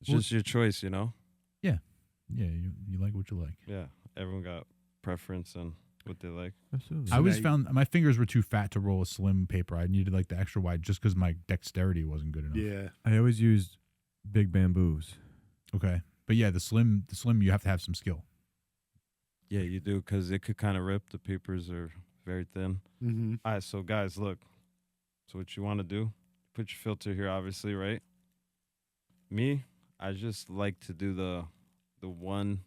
it's Well- just your choice, you know. Yeah, you like what you like. Yeah, everyone got preference and what they like. Absolutely. I always now you- found my fingers were too fat to roll a slim paper. I needed like the extra wide just because my dexterity wasn't good enough. Yeah. I always used big bamboos. Okay, but yeah, the slim you have to have some skill. Yeah, you do, because it could kind of rip. The papers are very thin. Mm-hmm. All right, so guys, look. So what you want to do, put your filter here, obviously, right? Me, I just like to do the one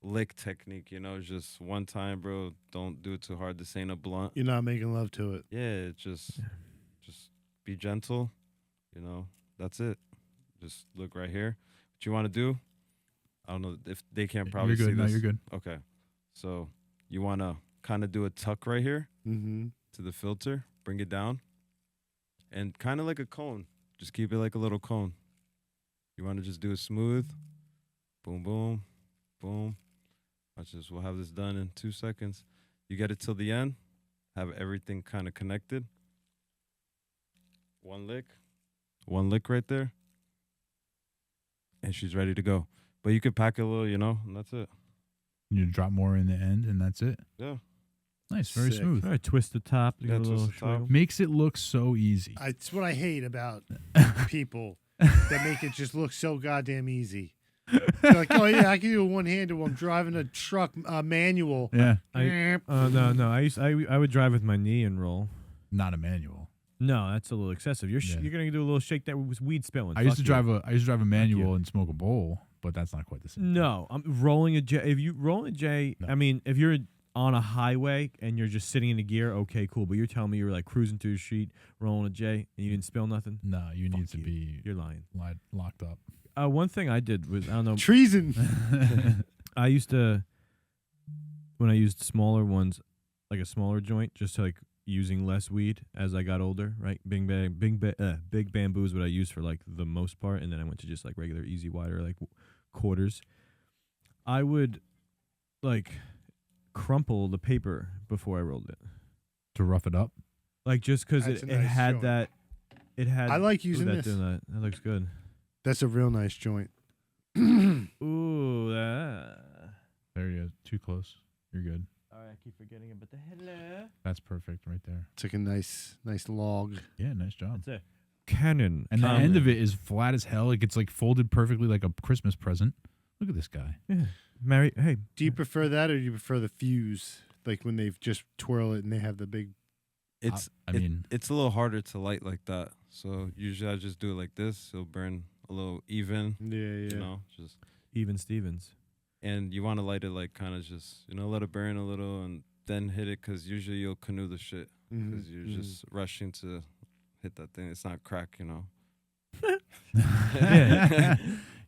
lick technique, you know, just one time, bro. Don't do it too hard. This ain't a blunt. You're not making love to it. Yeah, just be gentle, you know. That's it. Just look right here. What you want to do? I don't know if they can't probably You're good. see No, this. you're good. Okay, so you want to kind of do a tuck right here Mm-hmm. to the filter, bring it down, and kind of like a cone. Just keep it like a little cone. You want to just do it smooth. Boom, boom, boom. Watch this. We'll have this done in 2 seconds. You get it till the end. Have everything kind of connected. One lick right there. And she's ready to go. But you could pack it a little, you know, and that's it. You drop more in the end, and that's it. Yeah. Nice, very Sick. smooth. All right, twist the top. You Yeah, got a twist little the top. swiggle. Makes it look so easy. It's what I hate about people that make it just look so goddamn easy. They're like, oh yeah, I can do a one-handed while I'm driving a truck manual. Yeah, No. I would drive with my knee and roll. not a manual. No, that's a little excessive. You're Yeah. you're gonna do a little shake that with weed spilling. I used to Fuck drive a you. manual and smoke a bowl, but that's not quite the same. No, I'm rolling a J. If you rolling a J, No. I mean, if you're on a highway and you're just sitting in a gear, okay, cool. But you're telling me you're like cruising through the street, rolling a J, and you didn't spill nothing? No, you need Fuck to you. be You're lying. locked up. One thing I did was, I don't know, Treason. I used to, when I used smaller ones, like a smaller joint, just to like using less weed as I got older, right? Big bamboo is what I used for like the most part, and then I went to just like regular easy wider, like quarters. I would like crumple the paper before I rolled it, To rough it up. like just because That's it a nice had joint. that. It had. I like using that this. doing that. That looks good. That's a real nice joint. Ooh, that. There you go. Too close. You're good. All right, I keep forgetting about the hello. That's perfect right there. It's like a nice log. Yeah, nice job. That's it. Cannon. And the end of it is flat as hell. It gets like folded perfectly like a Christmas present. Look at this guy. Yeah. Mary, hey, Do you prefer that, or do you prefer the fuse? Like when they've just twirl it and they have the big. It's I mean- it's a little harder to light like that. So usually I just do it like this. It'll burn a little even. Yeah, yeah. You know, just even Stevens. and you want to light it like kind of just let it burn a little and then hit it, because usually you'll canoe the shit because Mhm, you're mhm. just rushing to hit that thing. It's not crack, Yeah.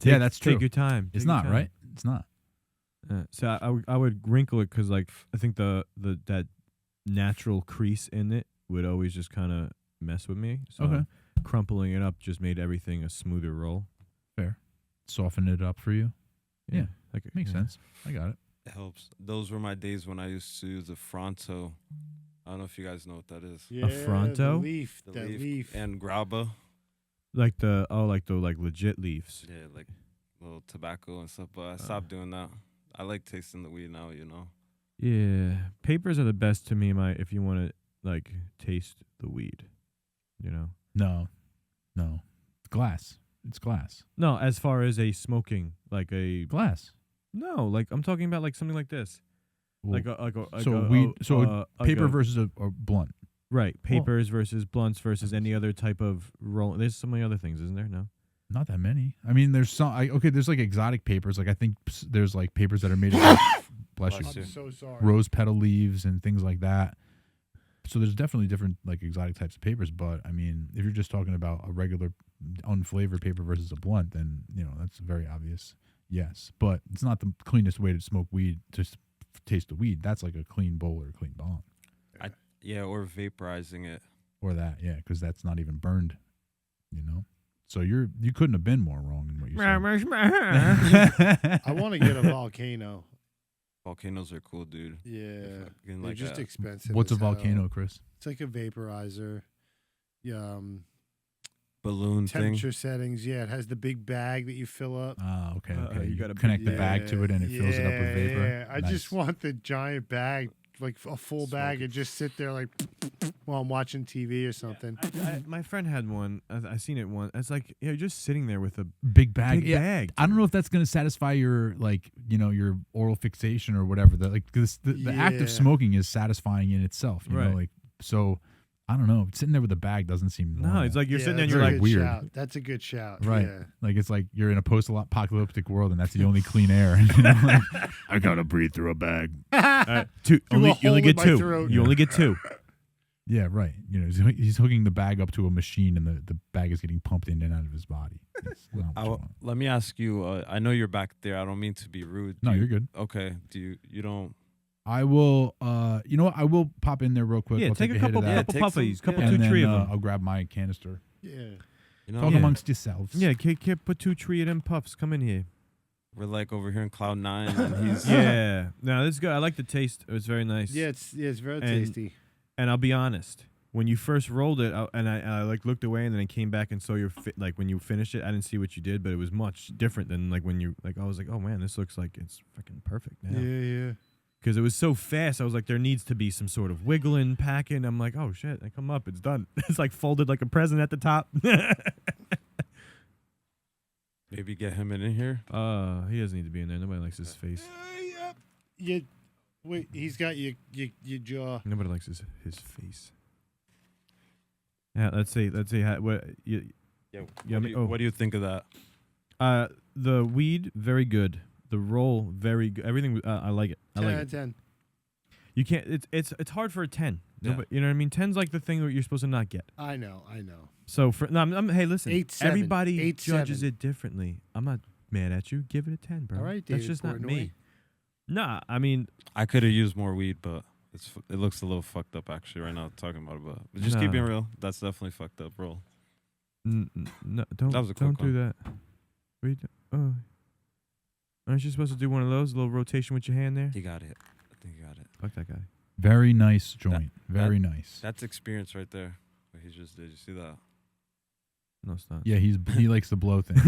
Yeah, that's true. Take your time. It's Take your not, time. right? It's not. So I would wrinkle it because like I think the that natural crease in it would always just kind of mess with me. So Okay. crumpling it up just made everything a smoother roll. Fair. Soften it up for you. Yeah, like Makes sense. I got it. It helps. Those were my days when I used to use the Fronto. I don't know if you guys know what that is. Yeah, Fronto? The leaf. The That leaf. and graba. Like the legit leaves. Yeah, like little tobacco and stuff. But I stopped doing that. I like tasting the weed now. Yeah, papers are the best to me. If you want to like taste the weed, No. It's glass. It's glass. No, as far as a smoking, like a Glass. no, like I'm talking about like something like this, Well, like paper versus a blunt. right, papers versus blunts versus any other type of roll. There's so many other things, isn't there? No. Not that many. I mean, there's some. There's like exotic papers. Like I think there's like papers that are made of like, bless Bless you, I'm so sorry. rose petal leaves and things like that. So there's definitely different like exotic types of papers. But I mean, if you're just talking about a regular unflavored paper versus a blunt, then that's very obvious. Yes, but it's not the cleanest way to smoke weed. Just taste the weed. That's like a clean bowl or a clean bong Yeah, or vaporizing it. or that. Yeah, because that's not even burned. So you couldn't have been more wrong in what you said. I want to get a volcano. Volcanoes are cool, dude. Yeah. Fucking They're like just a- expensive. What's a as hell. volcano, Chris? It's like a vaporizer. Yeah. balloon thing. Temperature settings. Yeah, it has the big bag that you fill up. Ah, okay. You you gotta connect the bag to it and it fills it up with vapor. Yeah, I just Nice. want the giant bag, like a full bag, Smoke it. and just sit there like while I'm watching TV or something. My friend had one. I seen it once. It's like you're just sitting there with a big bag. big Yeah, bag. I don't know if that's going to satisfy your your oral fixation or whatever. The act Yeah. of smoking is satisfying in itself. You know, Right. like so. I don't know. Sitting there with a bag doesn't seem normal. No, it's like you're Yeah, sitting there and that's you're a like, good weird. shout. That's a good shout. right. Yeah. Like it's like you're in a post-apocalyptic world and that's the only clean air. Like, I gotta breathe through a bag. two. a Only, you hole only in get my two. throat. You only get two. Yeah, right. He's hooking the bag up to a machine and the bag is getting pumped in and out of his body. It's not what you want. Let me ask you. I know you're back there. I don't mean to be rude. No, you're good. Okay. You don't? I will. You know what? I will pop in there real quick. Yeah, I'll take a hit couple, of that. take puppies, some- couple, yeah. two, and then, three of them. I'll grab my canister. Yeah. You know? Talk Yeah. amongst yourselves. Yeah, kid, put 2, 3 of them puffs. Come in here. We're like over here in cloud 9, and he's Yeah. No, this is good. I like the taste. It was very nice. Yeah, it's very And- tasty. And I'll be honest. when you first rolled it, I like looked away, and then I came back and saw your like when you finished it. I didn't see what you did, but it was much different than like when you like. I was like, oh man, this looks like it's freaking perfect now. Yeah. Because it was so fast, I was like, there needs to be some sort of wiggling, packing. I'm like, oh shit, I come up, it's done. It's like folded like a present at the top. Maybe get him in here. He doesn't need to be in there. Nobody likes his face. Yeah. Wait, he's got your jaw. Nobody likes his face. Yeah, let's see what you. Yeah, what do you think of that? The weed, very good. The roll, very good. Everything, I like it. I 10 like out it. of 10. You can't. It's hard for a 10. Yeah. Nobody, you know what I mean? 10's like the thing that you're supposed to not get. I know. So for hey, listen. 8-7. Everybody 8-7. judges it differently. I'm not mad at you. Give it a 10, bro. All right, that's David just not Portnoy. me. Nah, I mean, I could have used more weed, but it looks a little fucked up actually right now talking about it. But just keep being real. That's definitely fucked up, bro. no, don't. That was a quick don't do that. Wait, oh, aren't you supposed to do one of those? A little rotation with your hand there. He got it. I think he got it. Fuck that guy. Very nice joint. Very nice. That's experience right there. What he just did. You see that? No, it's not. Yeah, he likes to blow things.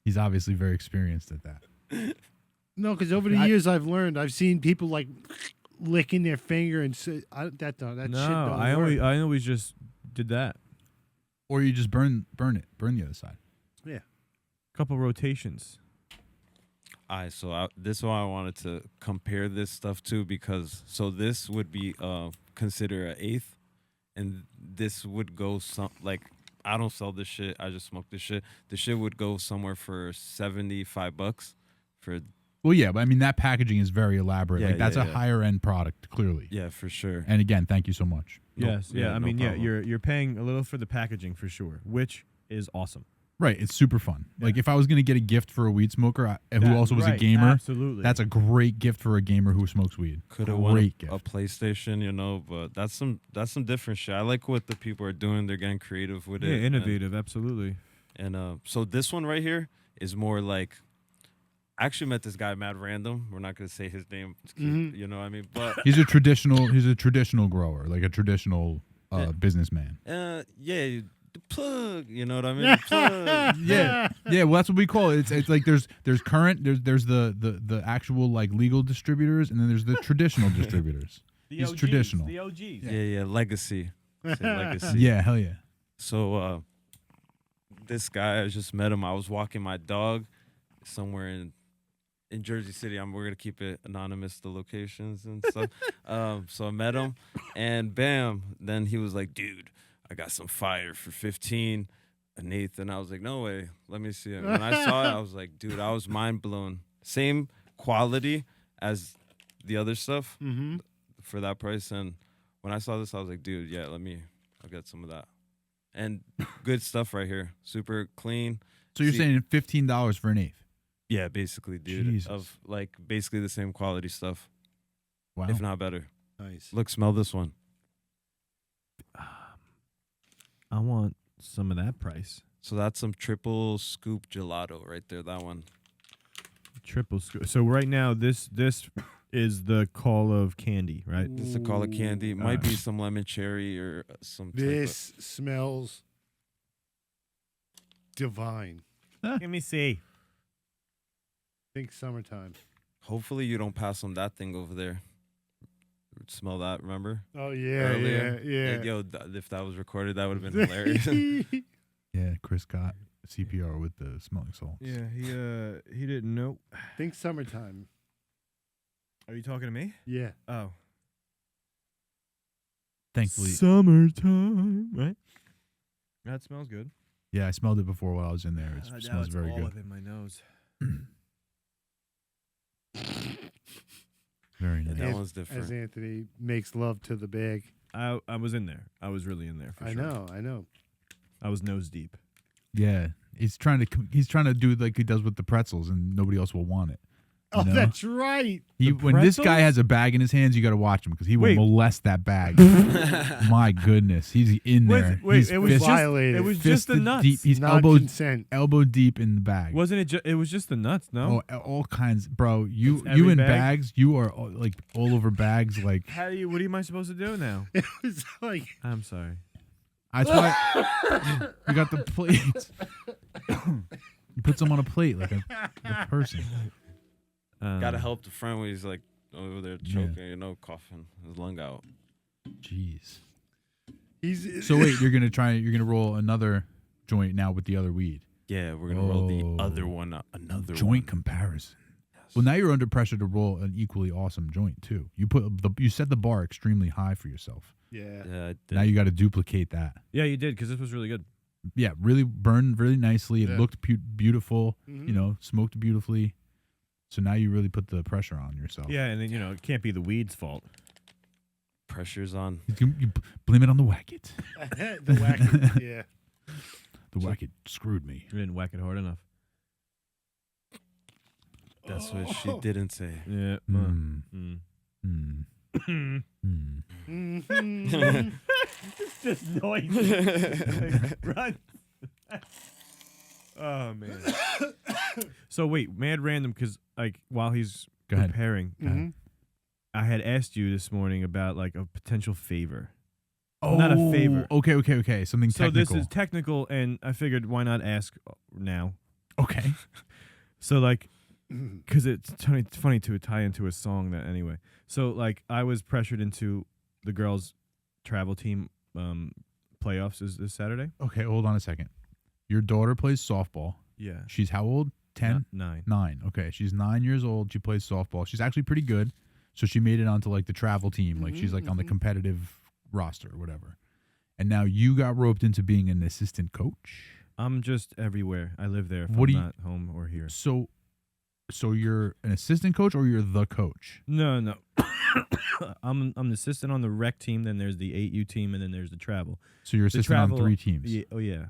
He's obviously very experienced at that. No, because over the years I've learned, I've seen people like licking their finger and shit don't I work. always just did that. Or you just burn the other side. Yeah. Couple rotations. All right, so this is why I wanted to compare this stuff too, because so this would be considered an eighth, and this would go like I don't sell this shit. I just smoke this shit. The shit would go somewhere for $75 for. Well, yeah, but I mean that packaging is very elaborate. Yeah, like that's yeah, a higher end product, clearly. Yeah, for sure. And again, thank you so much. Yes, yeah, I no mean, problem. you're paying a little for the packaging for sure, which is awesome. Right, it's super fun. Yeah. Like if I was gonna get a gift for a weed smoker who also was a right, gamer, absolutely. that's a great gift for a gamer who smokes weed. Could have won Great a gift. PlayStation, but that's some different shit. I like what the people are doing. They're getting creative with it. Innovative, absolutely. And so this one right here is more like. I actually met this guy mad random. We're not gonna say his name, you know what I mean? But He's a traditional grower, like a traditional businessman. yeah, the plug, you know what I mean? The plug. Yeah. Well, that's what we call it. It's like there's current, there's the actual like legal distributors, and then there's the traditional distributors. He's traditional. The OGs. Yeah, legacy. Say legacy. Yeah, hell yeah. So this guy, I just met him. I was walking my dog somewhere in Jersey City. We're gonna keep it anonymous, the locations and stuff. So I met him, and bam, then he was like, "Dude, I got some fire for 15 an eighth," and I was like, "No way, let me see it." When I saw it, I was like, "Dude, I was mind blown." Same quality as the other stuff for that price, and when I saw this, I was like, "Dude, yeah, I'll get some of that." And good stuff right here, super clean. So you're saying $15 for an eighth? Yeah, basically, dude. Jesus. Of like basically the same quality stuff, Wow. if not better. Nice. Look, smell this one. I want some of that price. So that's some triple scoop gelato right there. That one. Triple scoop. So right now, this is the call of candy, right? This is a call it candy. It might be some lemon cherry or some. This smells divine. Let me see. Think summertime. Hopefully you don't pass on that thing over there. Smell that? Remember? Oh yeah, Earlier? yeah. Yo, if that was recorded, that would have been hilarious. Yeah, Chris got CPR with the smelling salts. Yeah, he didn't know. Think summertime. Are you talking to me? Yeah. Oh. Thankfully, Summertime, right? That smells good. yeah, I smelled it before while I was in there. It smells very all good. up in my nose. Very Yeah, nice. that one's As different. Anthony makes love to the bag. I was in there. I was really in there for sure. I know. I was nose deep. Yeah, he's trying to do like he does with the pretzels, and nobody else will want it. Oh, know? that's right. When this guy pretzels? has a bag in his hands, you got to watch him because he will Wait. molest that bag. My goodness, he's in there. Wait, He's it was just violated. it was just the fisted nuts. deep. He's Non-consent. elbow deep in the bag. Wasn't it? It was just the nuts. No. Oh, all kinds, bro. You It's every in bag? bags. You are like all over bags. Like How do you? What am I supposed to do now? It was like I'm sorry. that's why you got the plates. You put some on a plate like a person. Gotta help the friend when he's like over there choking, coughing his lung out. Jeez. he's. So wait, you're gonna roll another joint now with the other weed. Yeah, we're gonna roll the other one, another Joint one. comparison. Well, now you're under pressure to roll an equally awesome joint too. You set the bar extremely high for yourself. Yeah. Yeah, Now you got to duplicate that. Yeah, you did because this was really good. Yeah, really burned really nicely. It Yeah. looked beautiful. Mhm. Smoked beautifully. So now you really put the pressure on yourself. Yeah, and then it can't be the weed's fault. pressure's on. You blame it on the whack-it. The wacky. Yeah. The whack-it screwed me. You didn't whack it hard enough. That's what she didn't say. Yeah. Mm. Mm. Mm. Mm. Mhm. Just noise. Run. Oh man. So wait, mad random because while he's Go ahead. preparing, Mhm. I had asked you this morning about like a potential favor. Oh, Not a favor. Okay. Something So technical. this is technical, and I figured why not ask now? okay. So because it's funny to tie into a song that anyway. So I was pressured into the girls' travel team playoffs is this Saturday. Okay, hold on a second. Your daughter plays softball. Yeah. She's how old? 10? 9. 9. Okay, she's 9 years old. She plays softball. She's actually pretty good. So she made it onto the travel team. Like she's on the competitive roster or whatever. And now you got roped into being an assistant coach. I'm just everywhere. I live there if What I'm do you- not home or here. So you're an assistant coach or you're the coach? No. I'm the assistant on the rec team, then there's the 8U team, and then there's the travel. So you're The assistant on travel- 3 teams. Yeah, oh yeah.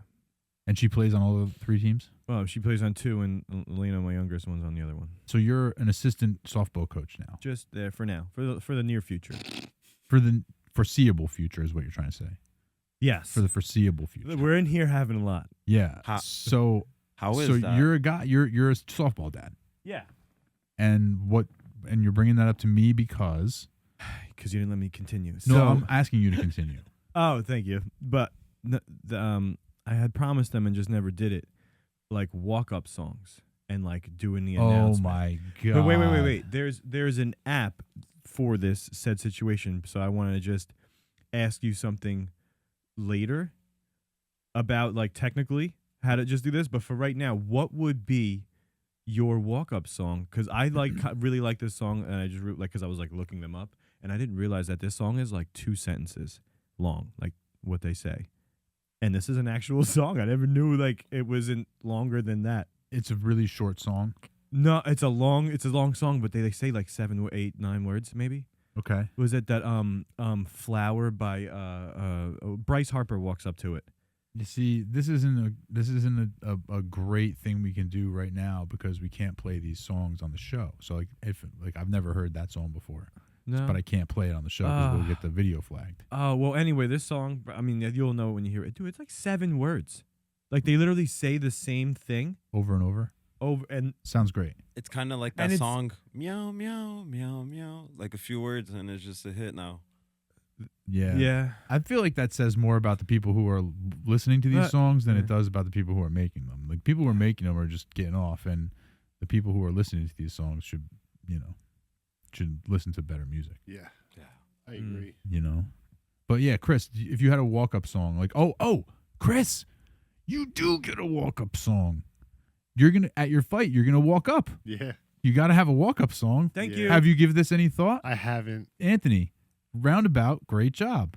And she plays on all the 3 teams? Well, she plays on 2, and Lena, my youngest one's on the other one. So you're an assistant softball coach now. Just there for now, for the near future. For the foreseeable future is what you're trying to say. Yes. For the foreseeable future. We're in here having a lot. Yeah. How- So How is that? you're a guy, you're a softball dad. Yeah. And you're bringing that up to me because Because you didn't let me continue. no, So, I'm asking you to continue. oh, thank you. But I had promised them and just never did it, walk-up songs and doing the Oh announcement. my god. But wait. There's an app for this said situation, so I wanted to just ask you something later about technically how to just do this. But for right now, what would be your walk-up song? Because I really like this song, and I just because I was looking them up, and I didn't realize that this song is 2 sentences long, what they say. And this is an actual song. I never knew it wasn't longer than that. It's a really short song. No, it's a long song, but they say 7, 8, 9 words maybe. Okay. Was it that Flower by Bryce Harper walks up to it? You see, this isn't a great thing we can do right now because we can't play these songs on the show. So if I've never heard that song before, No, but I can't play it on the show because we'll get the video flagged. Oh well. Anyway, this song. I mean, you'll know when you hear it. Dude, it's 7 words. They literally say the same thing Over and over. over and Sounds great. It's kind of like And that it's- song, meow, meow, meow, meow. A few words and it's just a hit now. Yeah. yeah. I feel like that says more about the people who are listening to these But- songs than yeah. it does about the people who are making them. People who are making them are just getting off, and the people who are listening to these songs should listen to better music. Yeah. Yeah. I agree. But yeah, Chris, if you had a walk-up song, Chris, you do get a walk-up song. You're gonna at your fight. You're gonna walk up. Yeah. You got to have a walk-up song. Thank Yeah. you. Have you given this any thought, I haven't. Anthony? Roundabout, great job.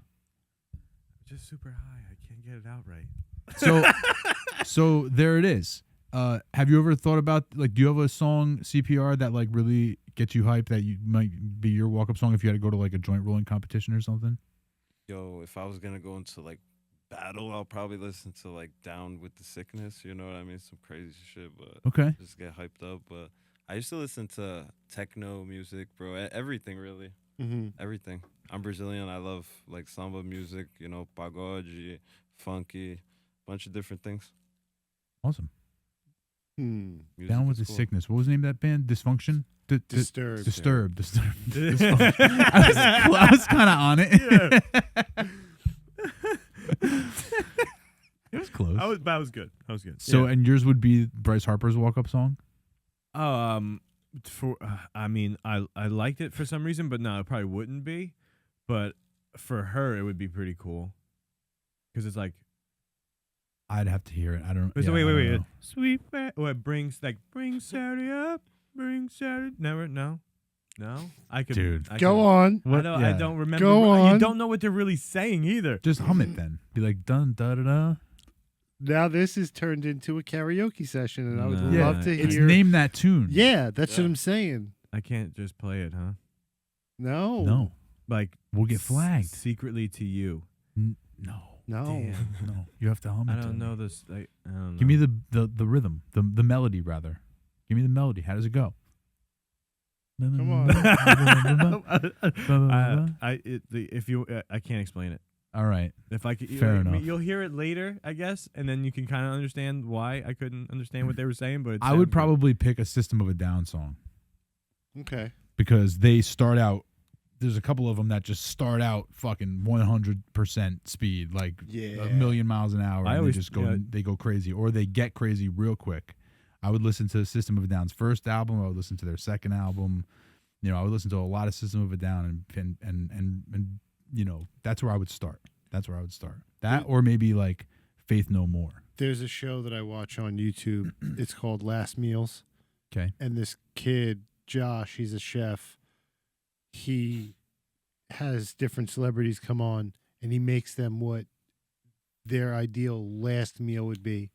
Just super high. I can't get it out right. So there it is. Have you ever thought about do you have a song CPR that really gets you hyped that you might be your walk-up song if you had to go to a joint rolling competition or something? Yo, if I was gonna go into battle, I'll probably listen to Down with the Sickness. You know what I mean? Some crazy shit, but Okay. just get hyped up. But I used to listen to techno music, bro. Everything really, Mm-hmm. everything. I'm Brazilian. I love like samba music, pagode, funky, bunch of different things. Awesome. Hmm. Music Down with is the cool. sickness. What was the name of that band? Dysfunction? Disturbed. Disturbed. Dysfunction. I was kind of on it. It was close. That was good. That was good. So, and yours would be Bryce Harper's walk-up song? I mean, I liked it for some reason, but no, it probably wouldn't be. But for her, it would be pretty cool because it's like. I'd have to hear it. I don't. Wait, Yeah, wait, I don't wait. know. Sweet. What brings Saturday up? Bring Saturday. Never. No. I could. Dude. Go on. I don't. I Yeah. don't remember. Go on. You don't know what they're really saying either. Just hum it then. Be like dun da da da. Now this is turned into a karaoke session, and I would No. love to It's hear. name that tune. Yeah, that's Yeah. what I'm saying. I can't just play it, huh? No. No, Like we'll get flagged. secretly to you. No, No. Damn. no. You have to hum it. I to don't me. know this. I don't know. Give me the rhythm, the melody rather. Give me the melody. How does it go? Come on. I can't explain it. All right. If I could, Fair enough. You'll hear it later, I guess, and then you can kind of understand why I couldn't understand what they were saying. But it I sounded would good. probably pick a System of a Down song Okay. because they start out. There's a couple of them that just start out fucking 100% speed, like Yeah. a million miles an hour, I and always- they just go. yeah. They go crazy, or they get crazy real quick. I would listen to System of a Down's first album. I would listen to their second album. I would listen to a lot of System of a Down, and that's where I would start. That, or maybe like Faith No More. There's a show that I watch on YouTube. It's called Last Meals. Okay. And this kid, Josh, he's a chef. He has different celebrities come on, and he makes them what their ideal last meal would be.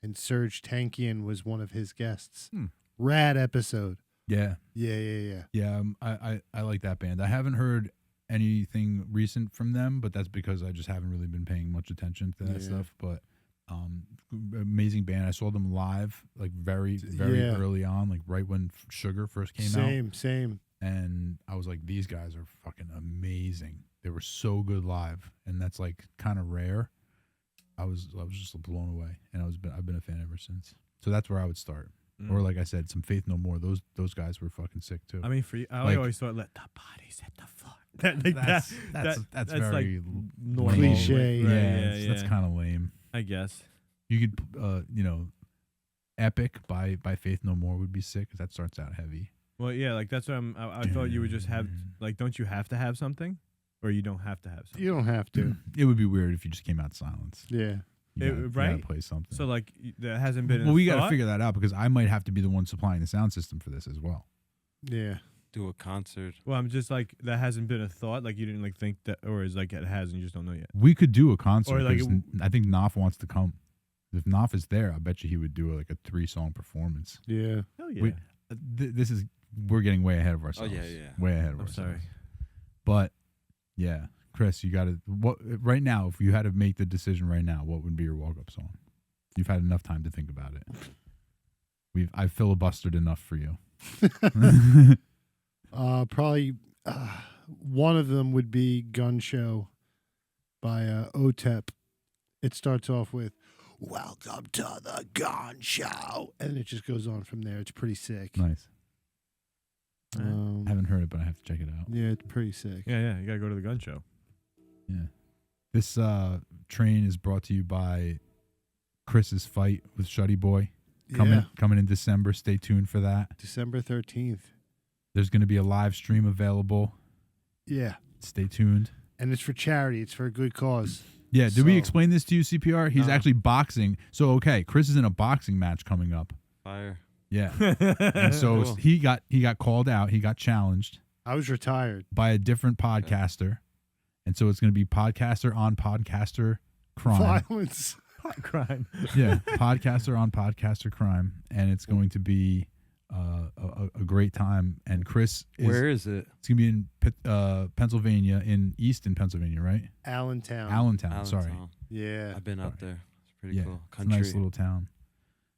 And Serge Tankian was one of his guests. Rad episode. Yeah. Yeah. Yeah, I like that band. I haven't heard anything recent from them, but that's because I just haven't really been paying much attention to that Yeah. stuff. But amazing band. I saw them live like very, very Yeah. early on, like right when Sugar first came out. Same. And I was like, these guys are fucking amazing. They were so good live, and that's like kind of rare. I was just blown away, and I've been a fan ever since. So that's where I would start. Or like I said, some Faith No More. Those guys were fucking sick too. I mean, for you, I Like- always thought, let the bodies hit the floor. That's very like normal. Cliche. Right, yeah, that's kind of lame. I guess. You could, Epic by Faith No More would be sick because that starts out heavy. Well, yeah, like that's what I thought you would just have. Like, don't you have to have something, or you don't have to have something? You don't have to. It would be weird if you just came out silence. Yeah. You right? gotta play something. So like, there hasn't been. Well, we got to thought? figure that out because I might have to be the one supplying the sound system for this as well. Yeah. Do a concert. Well, I'm just like, that hasn't been a thought. Like, you didn't like think that, or is like it has and you just don't know yet. We could do a concert Or, like, because I think Knopf wants to come. If Knopf is there, I bet you he would do like a 3-song performance. Yeah. Hell yeah. We, we're getting way ahead of ourselves. yeah. Way ahead of I'm ourselves. sorry. But yeah, Chris, you got to right now. If you had to make the decision right now, what would be your walk-up song? You've had enough time to think about it. I've filibustered enough for you. Probably one of them would be Gun Show by OTEP. It starts off with "Welcome to the Gun Show," and it just goes on from there. It's pretty sick. Nice. I Um, haven't heard it, but I have to check it out. yeah, it's pretty sick. Yeah. You gotta go to the gun show. Yeah. This train is brought to you by Chris's fight with Shuddy Boy. Coming in December. Stay tuned for that. December 13th. There's going to be a live stream available. Yeah, Stay tuned. and it's for charity. It's for a good cause. Yeah, did we So- explain this to you, CPR? He's No. actually boxing. So, okay, Chris is in a boxing match coming up. Fire. Yeah. And so Cool. he got called out. He got challenged I was retired. by a different podcaster. And so it's going to be podcaster on podcaster crime. Violence. Crime. Yeah, podcaster on podcaster crime. And it's going to be a great time. And Chris is Where is it? it's going to be in Pennsylvania, in Easton, Pennsylvania, right? Allentown. Allentown, sorry. Allentown. Yeah. I've been out there. It's pretty Yeah, cool. it's a nice little town.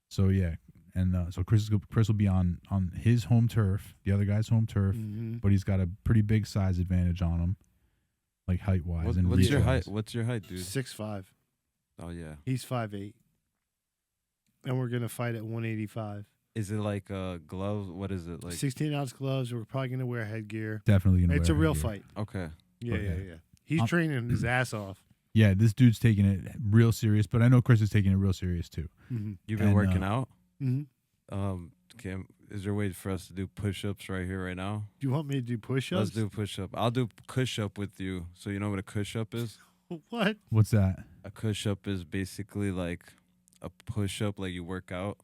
So yeah, and so Chris will be on his home turf, the other guy's home turf, but he's got a pretty big size advantage on him, like height wise. What's your height? What's your height, dude? 6'5". Oh yeah. He's 5'8", and we're gonna fight at 185. Is it like gloves? What is it like? 16-ounce gloves. We're probably gonna wear headgear. Definitely gonna. It's a wear real headgear. fight. Okay. Yeah, Okay. yeah. He's training his ass off. Yeah, this dude's taking it real serious, but I know Chris is taking it real serious too. You've been working out. Mm-hmm. Cam, is there a way for us to do push-ups right here, right now? Do you want me to do push-ups? Let's do push-up. I'll do push-up with you. So you know what a push-up is? What? What's that? A push-up is basically like a push-up, like you work out,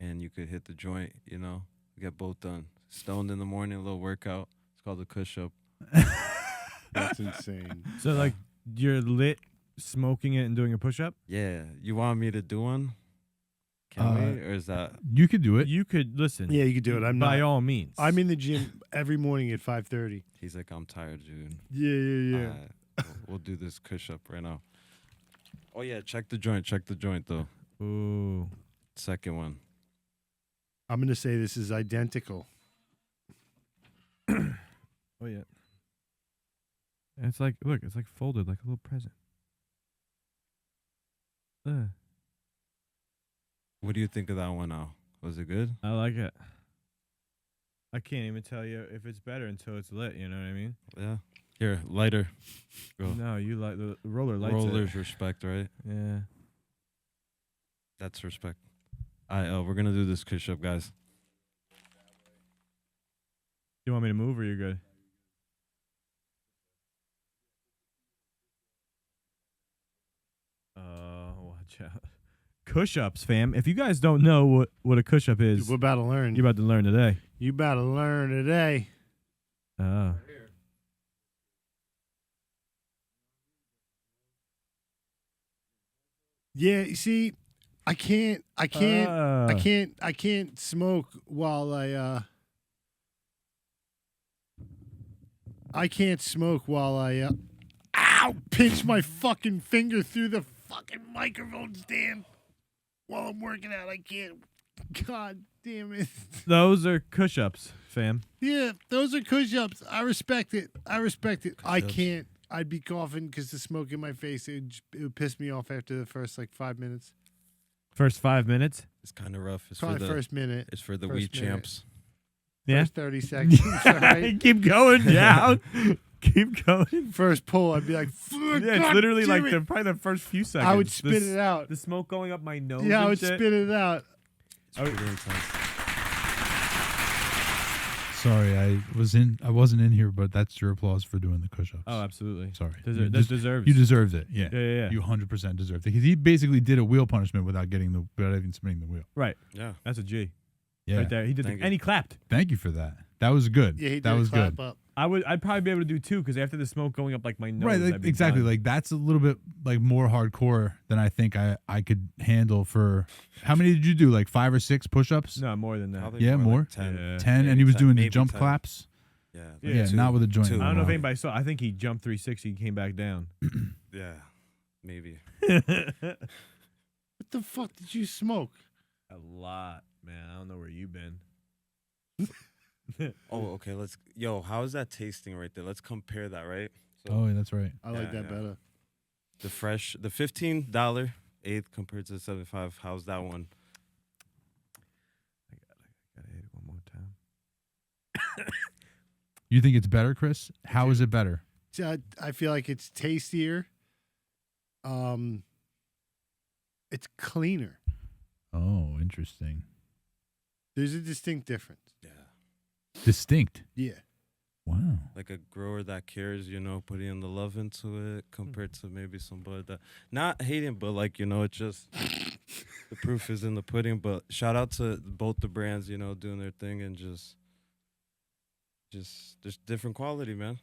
and you could hit the joint. You know, get both done. Stoned in the morning, a little workout. It's called a push-up. That's insane. So like you're lit, smoking it and doing a push-up. Yeah, you want me to do one? Can we, or is that? You could do it. You could listen. Yeah, you could do it. I'm by not. all means. I'm in the gym every morning at 5:30. He's like, I'm tired, dude. Yeah. We'll do this push-up right now. Oh yeah, check the joint. Check the joint though. Ooh. Second one. I'm gonna say this is identical. Oh yeah. And it's like, look, it's like folded like a little present. What do you think of that one now? Was it good? I like it. I can't even tell you if it's better until it's lit. You know what I mean? Yeah. Here, lighter. Go. No, you like the roller lights. Rollers respect, right? Yeah. That's respect. All right, we're gonna do this push-up, guys. You want me to move or you're good? Watch out. Cush-ups, fam. If you guys don't know what a cush-up is, We're about to learn. you're about to learn today. You about to learn today. Oh. Yeah, you see, I can't smoke while ow, pinch my fucking finger through the fucking microphone stand while I'm working out. I can't. God damn it. Those are cush-ups, fam. Yeah, those are push-ups. I respect it. I Push-ups. can't. I'd be coughing because the smoke in my face. It would piss me off after the first 5 minutes. First 5 minutes. It's kind of rough. It's Probably for the first minute. It's for the first weed minute. champs. Yeah. First 30 seconds. All right. Keep going down. Keep going. First pull, I'd be like, Yeah, it's God literally damn like it. probably the first few seconds. I would spit it out. The smoke going up my nose. Yeah, I and would shit. spit it out. It's pretty intense. Sorry, I wasn't in here, but that's your applause for doing the push-ups. Oh, absolutely. Sorry. That deserves. You deserved it. Yeah. Yeah. You 100% deserved it because he basically did a wheel punishment without even spinning the wheel. Right. Yeah. That's a G. Yeah. Right there. He did, Thank you. and he clapped. Thank you for that. That was good. Yeah, he did that was clap good. up. I'd probably be able to do 2 because after the smoke going up like my nose. Right, I'd like, be exactly. done. Like that's a little bit like more hardcore than I think I could handle for. How many did you do? Like 5 or 6 push-ups? No, more than that. Probably Yeah, more? Like 10. Yeah. 10, Maybe and he was 10, doing the maybe jump 10. claps. Yeah. Yeah, Yeah, not with a joint. two. I don't know if no. anybody saw. I think he jumped 360 and came back down. Yeah. Maybe. What the fuck did you smoke? A lot, man. I don't know where you've been. Oh, okay. Yo, how is that tasting right there? Let's compare that, right? So Oh, yeah, that's right. I like Yeah, that yeah. better. the $15 eighth compared to the 75. How's that one? Gotta hit it one more time. You think it's better, Chris? How is it better? I feel like it's tastier. It's cleaner. Oh, interesting. There's a distinct difference. Yeah. Distinct. Yeah. Wow. Like a grower that cares, putting in the love into it compared to maybe somebody that not hating, but like, it's just the proof is in the pudding. But shout out to both the brands, doing their thing and just there's different quality, man.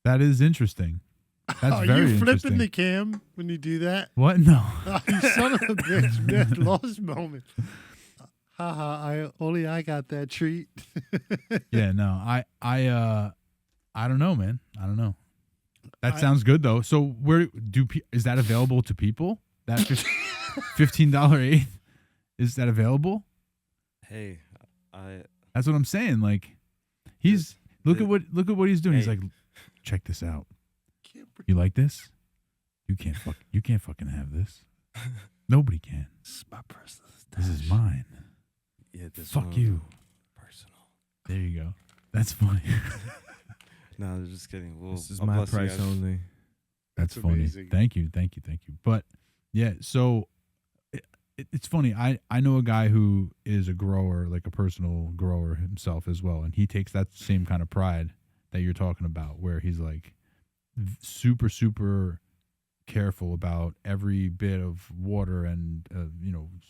That is interesting. That's Are very you flipping interesting. the cam when you do that? What? No. Oh, you son of a bitch, man. Lost moment. Haha, I got that treat. Yeah, no. I don't know, man. I don't know. That I- sounds good though. So is that available to people? That $15 eighth, is that available? Hey, I That's what I'm saying. Like, he's look at what he's doing. He's Hey. like, check this out. You like this? You can't fucking have this. Nobody can. This is my personal This is mine. yeah, this Fuck one you. personal. There you go. That's funny. No, I'm just kidding. Well, This is I'll my bless you price guys. only. That's That's funny. amazing. Thank you. But yeah, so it's funny. I know a guy who is a grower, like a personal grower himself as well, and he takes that same kind of pride that you're talking about, where he's like super, super careful about every bit of water and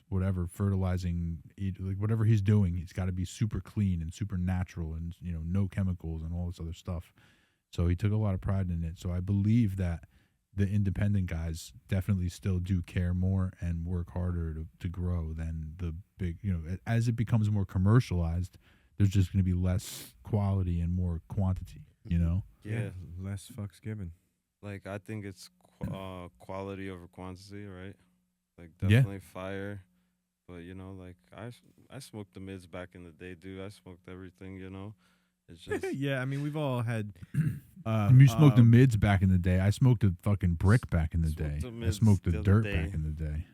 whatever fertilizing, like whatever he's doing, he's got to be super clean and super natural, and no chemicals and all this other stuff. So he took a lot of pride in it. So I believe that the independent guys definitely still do care more and work harder to grow than the big, as it becomes more commercialized, there's just going to be less quality and more quantity, Yeah, Less fucks given. like I think it's quality over quantity, right? Like Yeah. definitely fire, but like I smoked the mids back in the day, dude. I smoked everything, It's just Yeah, I mean, we've all had. You smoked the mids back in the day. I smoked a fucking brick back in the Smoked day. the I mids smoked the the other dirt day. back in the day.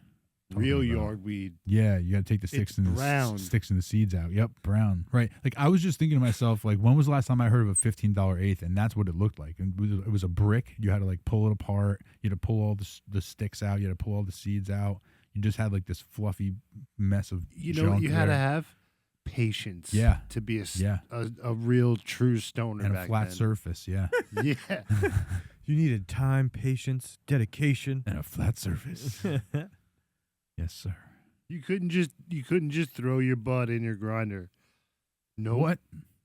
Real Talking about- yard weed. Yeah, you got to take the sticks It's and brown. sticks and the seeds out. Yep, brown. Right. Like I was just thinking to myself, like, when was the last time I heard of a $15 eighth? And that's what it looked like. And it was a brick. You had to like pull it apart. You had to pull all the sticks out. You had to pull all the seeds out. You just had like this fluffy mess of You know what junk you had to there. have? Patience. Yeah. To be Yeah. a real true stoner And a back flat then. surface. Yeah. Yeah. You needed time, patience, dedication. And a flat surface. Yes, sir. You couldn't just throw your butt in your grinder. No. What?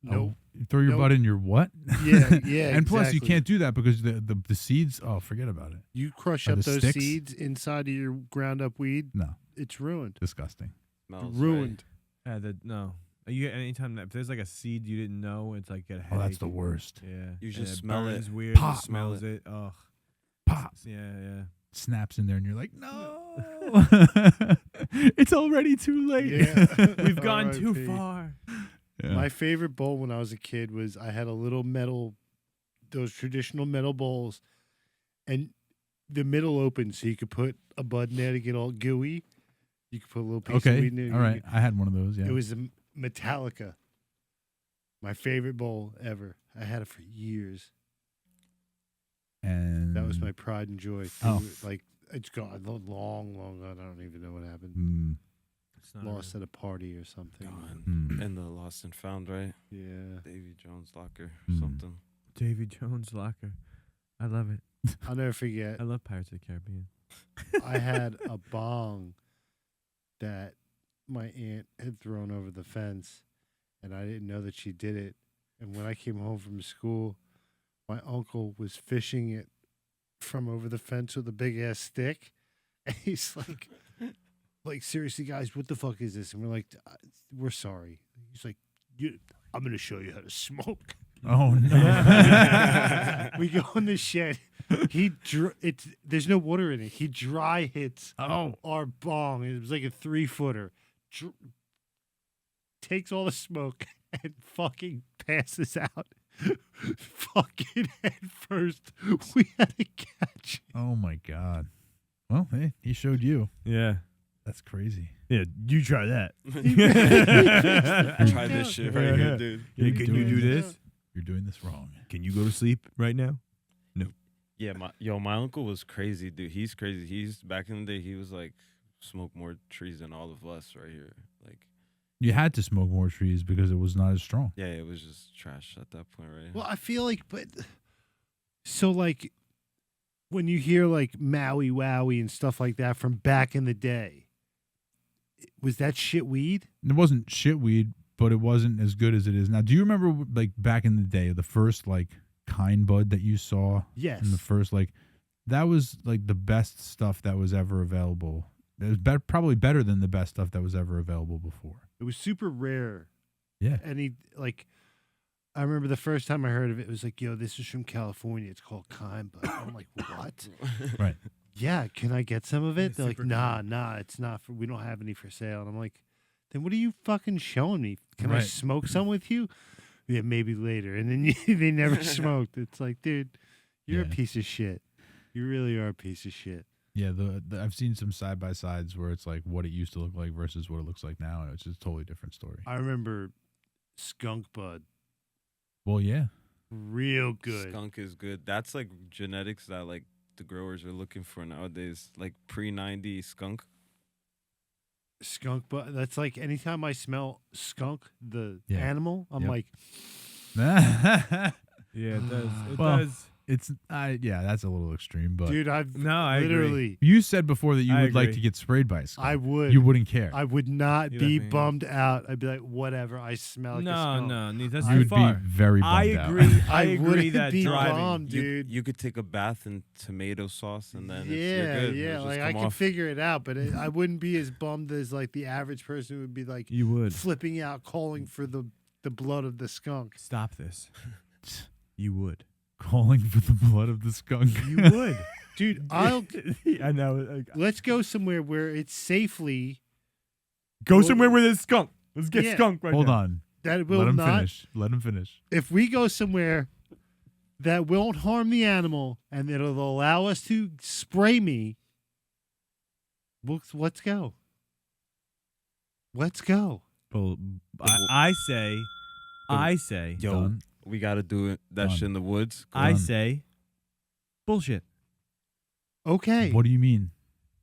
No. You throw your Nope. butt in your what? Yeah, yeah. And plus, you exactly. can't do that because the seeds. Oh, forget about it. You crush Are up the those sticks? seeds inside of your ground up weed. No, It's ruined. disgusting. smells Ruined. No. You anytime that if there's like a seed you didn't know, it's like get a Oh, headache. that's the worst. Yeah. You and just it smell it. burns Weird. Pop. You smells it. Ugh. Pop Yeah. snaps in there, and you're like, no, it's already too late. Yeah. We've gone too R.I.P. far. Yeah. My favorite bowl when I was a kid was I had a little metal, those traditional metal bowls, and the middle open so you could put a bud in there to get all gooey. You could put a little piece of Okay, weed in there. all right. I had one of those. Yeah. It was a Metallica. My favorite bowl ever. I had it for years. And That was my pride and joy. Oh. Like, it's gone long, long gone. I don't even know what happened. Mm, It's not Lost at a party or something. Gone. mm. And the lost and found, right? Yeah. Davy Jones locker, Mm. something. Davy Jones locker. I love it. I'll never forget. I love Pirates of the Caribbean. I had a bong that my aunt had thrown over the fence, and I didn't know that she did it. And when I came home from school, my uncle was fishing it from over the fence with a big ass stick, and he's like, seriously, guys, what the fuck is this? And we're like, we're sorry. He's like, I'm gonna show you how to smoke. Oh no. We go in the shed. There's no water in it. He dry hits our bong. It was like a 3-footer. Takes all the smoke and fucking passes out. Fucking head first. We had to catch. Oh my god. Well, hey, he showed you. Yeah. That's crazy. Yeah, you try that. Try this shit right here, dude. Yeah, can you do this? You're doing this wrong. Can you go to sleep right now? Yeah, my uncle was crazy, dude. He's crazy. He's back in the day. He was like smoked more trees than all of us right here. Like, You had to smoke more trees because it was not as strong. yeah, it was just trash at that point, right? Well, I feel like, so like, when you hear like Maui Wowie and stuff like that from back in the day, was that shit weed? It wasn't shit weed, but it wasn't as good as it is now. Do you remember like back in the day, the first like kind bud that you saw? Yes. In the first that was like the best stuff that was ever available. It was probably better than the best stuff that was ever available before. It was super rare. Yeah. And I remember the first time I heard of it, it was like, yo, this is from California. It's called Kind Bud. I'm like, what? Right. Yeah, can I get some of it? Yeah, They're like, super nah, it's not. We don't have any for sale. And I'm like, then what are you fucking showing me? Can I Right. smoke some with you? Yeah, maybe later. And then they never smoked. It's like, dude, you're a Yeah. piece of shit. You really are a piece of shit. Yeah, the I've seen some side by sides where it's like what it used to look like versus what it looks like now, and it's just a totally different story. I remember skunk bud. Well, yeah, Real good. Skunk is good. That's like genetics that like the growers are looking for nowadays. Like pre-90 skunk. Skunk bud. That's like anytime I smell skunk, the Yeah. animal, I'm Yep. like, Yeah, it does. It Well, does. yeah, that's a little extreme, but dude, I've No, I agree. literally, you said before that you I would like agree. to get sprayed by a skunk. I would. You wouldn't care. I would not You be definitely- bummed out. I'd be like, whatever. I smell like a No, skunk. no, that's you too would far. be very bummed I out. agree. I I agree wouldn't that be driving. bummed, dude. You could take a bath in tomato sauce and then you're yeah, good. yeah. It'll just Like I come could off. figure it out, but I wouldn't be as bummed as like the average person would be like You would flipping out, calling for the blood of the skunk. stop this. You would. Calling for the blood of the skunk. You would, Dude, I'll I know. let's go somewhere where it's safely Go Well, somewhere with this skunk. Let's get yeah. skunk right Hold now. on. that will Let him not. finish. Let him finish. If we go somewhere that won't harm the animal and it'll allow us to spray me, let's go. Let's go. Well, I say, Yo, Done. we gotta do it. That Done. shit in the woods. I Done. say, bullshit. Okay. What do you mean?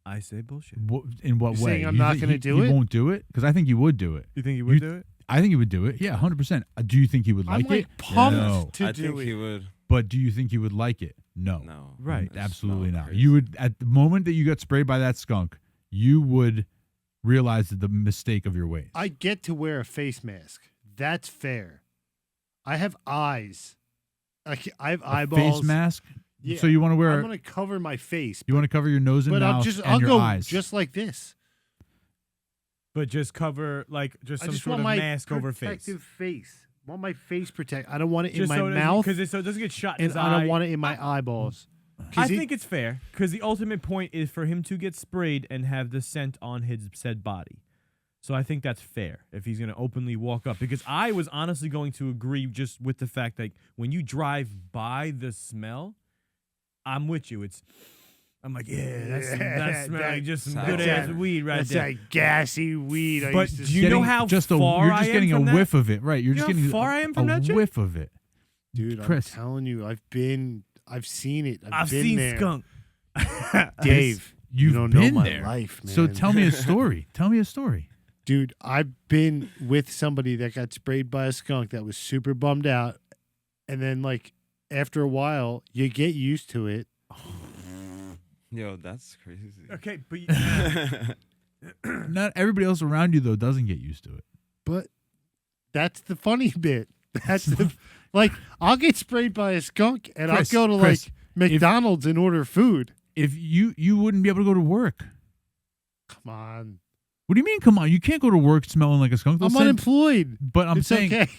I say bullshit. In what You're way? saying I'm You not think gonna he- do he it? won't do it? Because I think you would do it. You think you would You- do it? I think he would do it. Yeah, 100%. Do you think he would I'm like like it? pumped No. to I do think it. he would. But do you think he would like it? No. No. Right. It Absolutely smelled not. crazy. You would, at the moment that you got sprayed by that skunk, you would realize the mistake of your ways. I get to wear a face mask. That's fair. I have eyes. I have A eyeballs. face mask. Yeah, So you want to wear? I'm gonna cover my face, You want to cover your nose and but mouth I'll and your go eyes. just like this. But just cover just I some just sort want of my mask over face. protective face. I want my face protect. I don't want it in Just my so mouth, because so it doesn't get shot in and his I eye. don't want it in my eyeballs. I think it's fair because the ultimate point is for him to get sprayed and have the scent on his said body. So I think that's fair if he's going to openly walk up. Because I was honestly going to agree just with the fact that when you drive by the smell, I'm with you. I'm like, yeah, that's Yeah, smells that like just some sounds good ass like- weed right That's there. that gassy weed. I But used to do you know smoke. how just far you're I just am getting a from that? whiff of it, right? You're You just know getting how far I am from a that shit? whiff of it. Dude, Chris. I'm telling you, I've seen it. I've been seen there. skunk. Dave. You've you don't been know my there. life, man. So tell me a story. Tell me a story. Dude, I've been with somebody that got sprayed by a skunk that was super bummed out, and then like after a while, you get used to it. Yo, that's crazy. Okay, but Not everybody else around you though doesn't get used to it. But that's the funny bit. That's the like I'll get sprayed by a skunk, and Chris, I'll go to Chris, like McDonald's and order food. If you wouldn't be able to go to work. Come on, What do you mean? Come on, you can't go to work smelling like a skunk. They'll I'm send- unemployed. But I'm It's saying, okay.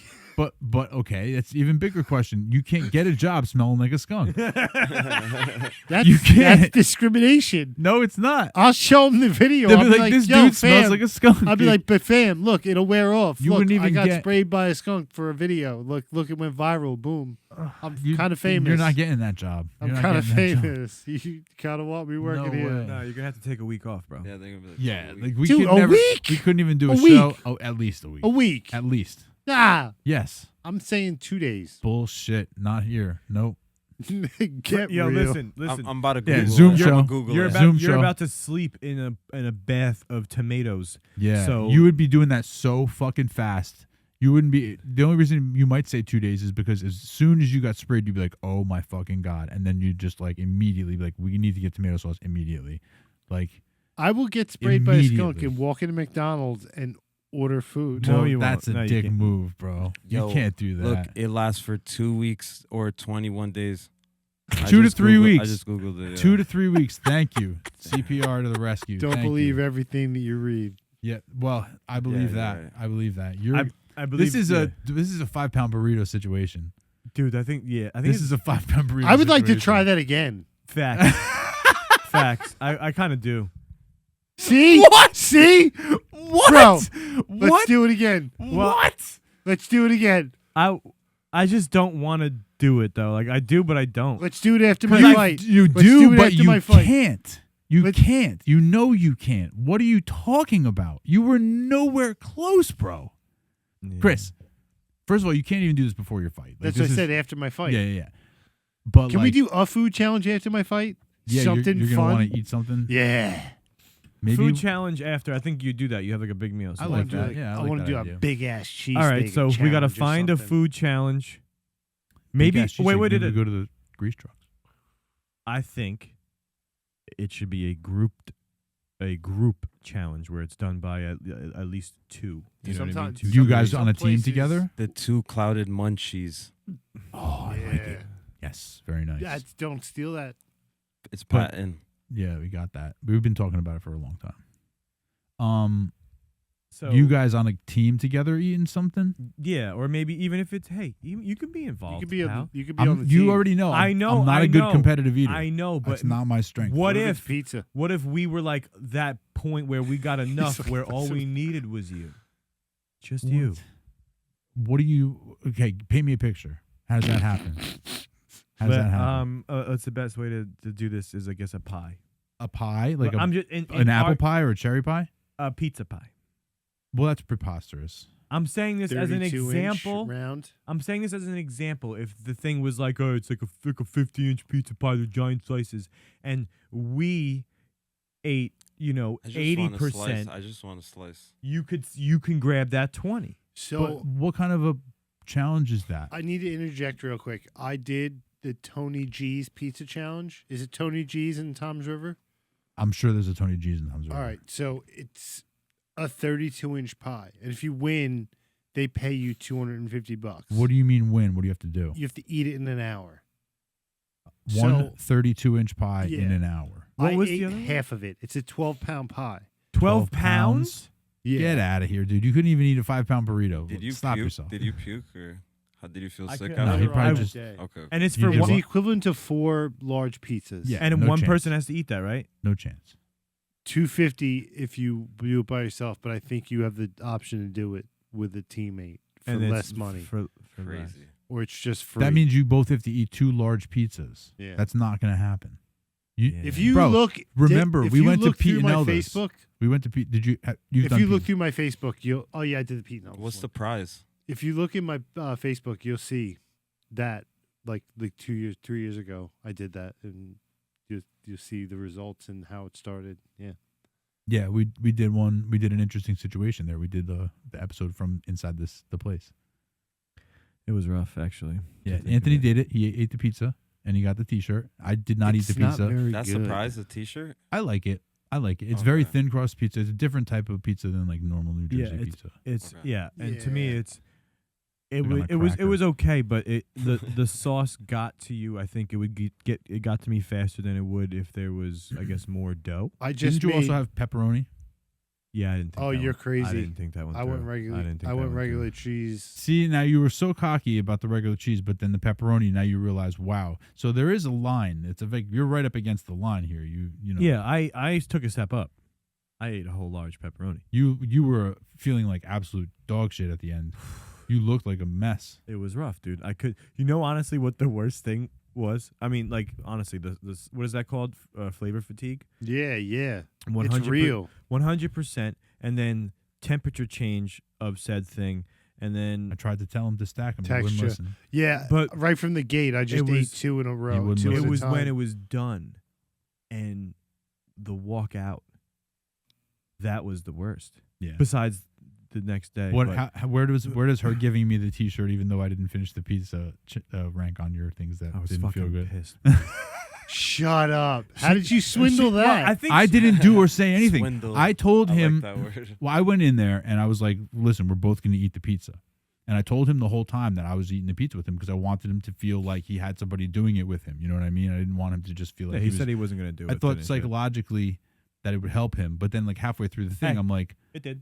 but okay, that's an even bigger question. You can't get a job smelling like a skunk. That's You can't. that's discrimination. No, it's not. I'll show them the video. They'll I'll be like, this yo, dude smells fam. like a skunk. I'll be dude. like, but fam, look, it'll wear off. You Look, wouldn't I even got get- sprayed by a skunk for a video. Look, it went viral. Boom. I'm You- kind of famous. You're not getting that job. I'm You're not kind of getting that job. famous. You kind of want me working No here. way. no, you're gonna have to take a week off, bro. Yeah, they're gonna be like, Yeah, "Oh, like we Dude, could a never. week? We couldn't even do A a show. week? Oh, at least a week. A week. At least. Nah, Yes. I'm saying 2 days. Bullshit. Not here. Nope. Get Yo, real. listen. I'm about to Yeah, Google Zoom it. show. I'm gonna Google You're it. about Zoom you're show. about to sleep in a bath of tomatoes. Yeah. So- you would be doing that so fucking fast. You wouldn't be. The only reason you might say 2 days is because as soon as you got sprayed, you'd be like, "Oh my fucking god!" And then you just like immediately be like, "We need to get tomato sauce immediately." Like, I will get sprayed by a skunk Immediately. and walk into McDonald's and order food. No, well, you that's won't. a No, you dick can't. move, bro. Yo, you can't do that. Look, it lasts for 2 weeks or 21 days. I 2 to just 3 Googled- weeks. I just googled it. Yeah. 2 to 3 weeks. Thank you. CPR to the rescue. Don't Thank believe you. everything that you read. Yeah. Well, I believe Yeah, that. right. I believe that. You're. I believe This is yeah. a 5-pound burrito situation. dude. I think think This it's is a 5-pound burrito. I would like to situation. try that again. facts. Facts. I kind of do. See? What? See? What? Bro, let's What? do it again. What? Let's do it again. I just don't want to do it though. Like I do, but I don't. Let's do it after my You, fight. you Let's do, it but after you my fight. can't. You Let's- can't. You know you can't. What are you talking about? You were nowhere close, bro. Yeah. Chris, first of all, you can't even do this before your fight. Like, That's what I this said is- after my fight. Yeah. But Can like, we do a food challenge after my fight? Yeah, Something you're fun. gonna want to eat something. Yeah. Maybe. Food challenge after. I think you do that. You have like a big meal. I So like do that. Yeah, I I like want to that do idea. a big ass cheese. all right, so we got to find a food challenge. Maybe Big ass cheese wait, steak. wait, Maybe did we it? go to the grease trucks. I think it should be a group challenge where it's done by at least two. You know what I mean? Sometimes- Two You guys some on a team places- together? The 2 clouded munchies. Oh, I like it. Yes, very nice. Yeah, don't steal that. It's But- patent. Yeah, we got that. We've been talking about it for a long time. So You guys on a team together eating something? yeah, or maybe even if it's you can be You involved. could be pal. you could be on the team. You already know. I know, I'm not I a good know. competitive eater. I know, but That's not my strength. what if it's if pizza? What if we were like that point where we got enough like, where all "That's we a- needed was you, just What? you. What do you? Okay, paint me a picture. How does that happen? How does But that happen? it's the best way to do this is I guess a pie. A pie, like But I'm just an apple pie or a cherry pie? a pizza pie. Well, that's preposterous. I'm saying this as an 32-inch example. round. I'm saying this as an example. If the thing was like, oh, it's like a 50-inch pizza pie, they're giant slices, and we ate, I just want a 80%, slice. I just want a slice. you can grab that 20. So But what kind of a challenge is that? I need to interject real quick. I did the Tony G's pizza challenge. Is it Tony G's in Tom's River? I'm sure there's a Tony G's in Tom's River. All right, so it's a 32-inch pie, and if you win, they pay you $250. What do you mean win? What do you have to do? You have to eat it in an hour. One So- 32-inch pie in Yeah. an hour. What I was ate the other one? half of it. It's a 12-pound pie. 12 pounds? Yeah. Get out of here, dude. You couldn't even eat a 5-pound burrito. Did you Stop puke? yourself. Did you puke or how did you feel I sick couldn't- No, after? he probably Every just- day. Okay. And it's You for did It's one, the equivalent of 4 large pizzas. Yeah. and no one chance. person has to eat that, right? No chance. $250 if you do it by yourself, but I think you have the option to do it with a teammate for And it's less money, For less. Crazy. or it's just free. That means you both have to eat 2 large pizzas. Yeah. That's not going to happen. You, Yeah. if you Bro, look, remember, if we you went to look Pete through and my Elda's. Facebook. We went to Pete. Did you? You've If done you look Pete. through my Facebook, you'll. Oh yeah, I did the Pete and Elvis What's the one. prize? If you look in my Facebook, you'll see that like 3 years ago, I did that, and you'll see the results and how it started. Yeah. Yeah, we did one. We did an interesting situation there. We did the episode from inside the place. It was rough, actually. Yeah, to think Anthony of it. did it. He ate the pizza and he got the T-shirt. I did not It's eat the pizza. very That's good. the prize, a T-shirt. I like it. It's very Okay. thin crust pizza. It's a different type of pizza than like normal New Yeah, Jersey pizza. It's Okay. yeah, and to me, Yeah. it Like on was a it was it cracker. was okay, but the sauce got to you. I think it would it got to me faster than it would if there was, I guess, more dough. I just Didn't you made, also have pepperoni? Yeah, I didn't. Think Oh, that you're one- crazy. I didn't think that one. I went through. regular. didn't think I that went one regular through. cheese. See, now you were so cocky about the regular cheese, but then the pepperoni. Now you realize, wow. So there is a line. It's you're right up against the line here. You know. Yeah, I took a step up. I ate a whole large pepperoni. You were feeling like absolute dog shit at the end. You looked like a mess. It was rough, dude. I could, honestly, what the worst thing was. I mean, like, honestly, the what is that called? Flavor fatigue. Yeah, yeah. 100 It's real. 100%, and then temperature change of said thing, and I then tried to tell him to stack them. He wouldn't Texture. listen. Yeah, But right from the gate, I just it ate was- 2 in a row. wouldn't 2 listen. at it a was time. when it was done, and the walk out. That was the worst. Yeah. Besides the next day. What? but- Where does her giving me the T-shirt, even though I didn't finish the pizza, rank on your things that I was didn't feel fucking good? pissed. Shut up. How did you swindle Well, that? I think I didn't do or say anything. Swindle. I told I him. like that word. Well, I went in there and I was like, "Listen, we're both going to eat the pizza," and I told him the whole time that I was eating the pizza with him because I wanted him to feel like he had somebody doing it with him. You know what I mean? I didn't want him to just feel like Yeah, he was, said he wasn't going to do it. I thought didn't he? psychologically that it would help him, but then like halfway through the thing, Hey. I'm like, It did.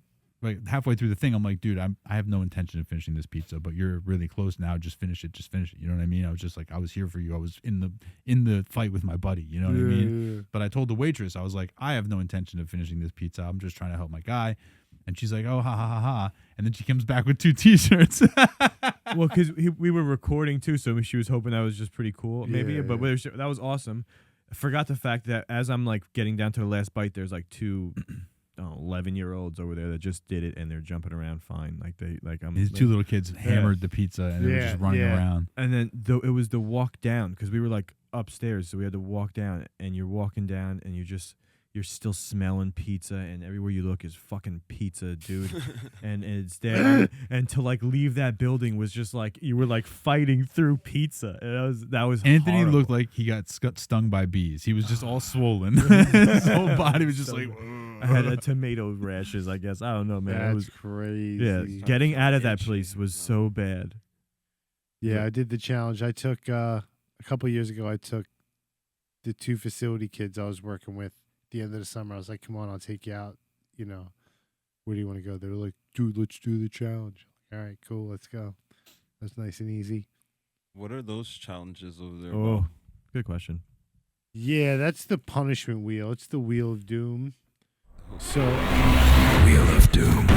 halfway through the thing, I'm like, dude, I have no intention of finishing this pizza, but you're really close now. Just finish it. Just finish it. You know what I mean? I was just like, I was here for you. I was in the fight with my buddy. You know what I mean? But I told the waitress, I was like, I have no intention of finishing this pizza. I'm just trying to help my guy. And she's like, oh, ha, ha, ha, ha. And then she comes back with 2 T-shirts. Well, because we were recording too, so she was hoping that was just pretty cool, maybe. Yeah, But that was awesome. I forgot the fact that as I'm like getting down to the last bite, there's like 2 11-year-olds over there that just did it, and they're jumping around fine. These 2 little kids hammered the pizza, and they were just running around. And then it was the walk down, because we were like upstairs, so we had to walk down, and you're walking down, and you're still smelling pizza, and everywhere you look is fucking pizza, dude. and it's there, and to like leave that building was just like you were like fighting through pizza. And that was Anthony horrible. looked like he got stung by bees. He was just all swollen. His whole body was just So like. I had a tomato rashes, I guess. I don't know, man. That's It was crazy. yeah. Getting out of that place was so bad. Yeah, I did the challenge. I took a couple years ago. I took the 2 facility kids I was working with. At the end of the summer, I was like, "Come on, I'll take you out. You know, where do you want to go?" They were like, "Dude, let's do the challenge." All right, cool, let's go. That's nice and easy. What are those challenges over there? Oh, about? good question. Yeah, that's the punishment wheel. It's the wheel of doom. So, Wheel of Doom.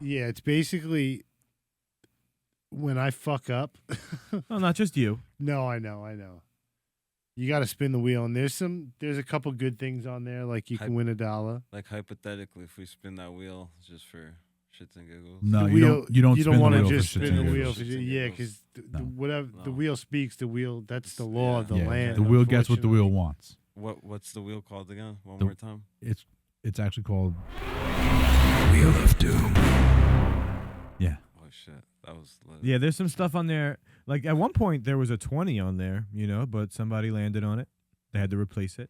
yeah, it's basically when I fuck up. Oh, not just you. No, I know. You got to spin the wheel, and there's a couple good things on there, like you can win $1. Like hypothetically, if we spin that wheel just for shits and giggles. No, The you wheel, don't. You don't. You spin don't want the to wheel just for shits spin and the giggles. wheel. Shits and Yeah, giggles. because No. whatever the No. wheel speaks, the wheel. That's the law of the Yeah, land. The wheel gets what the wheel unfortunately. wants. What's the wheel called again? One The- more time. It's actually called. Wheel of Doom. Yeah. Oh shit, that was. Lit. Yeah, there's some stuff on there. Like at one point there was a 20 on there, but somebody landed on it. They had to replace it.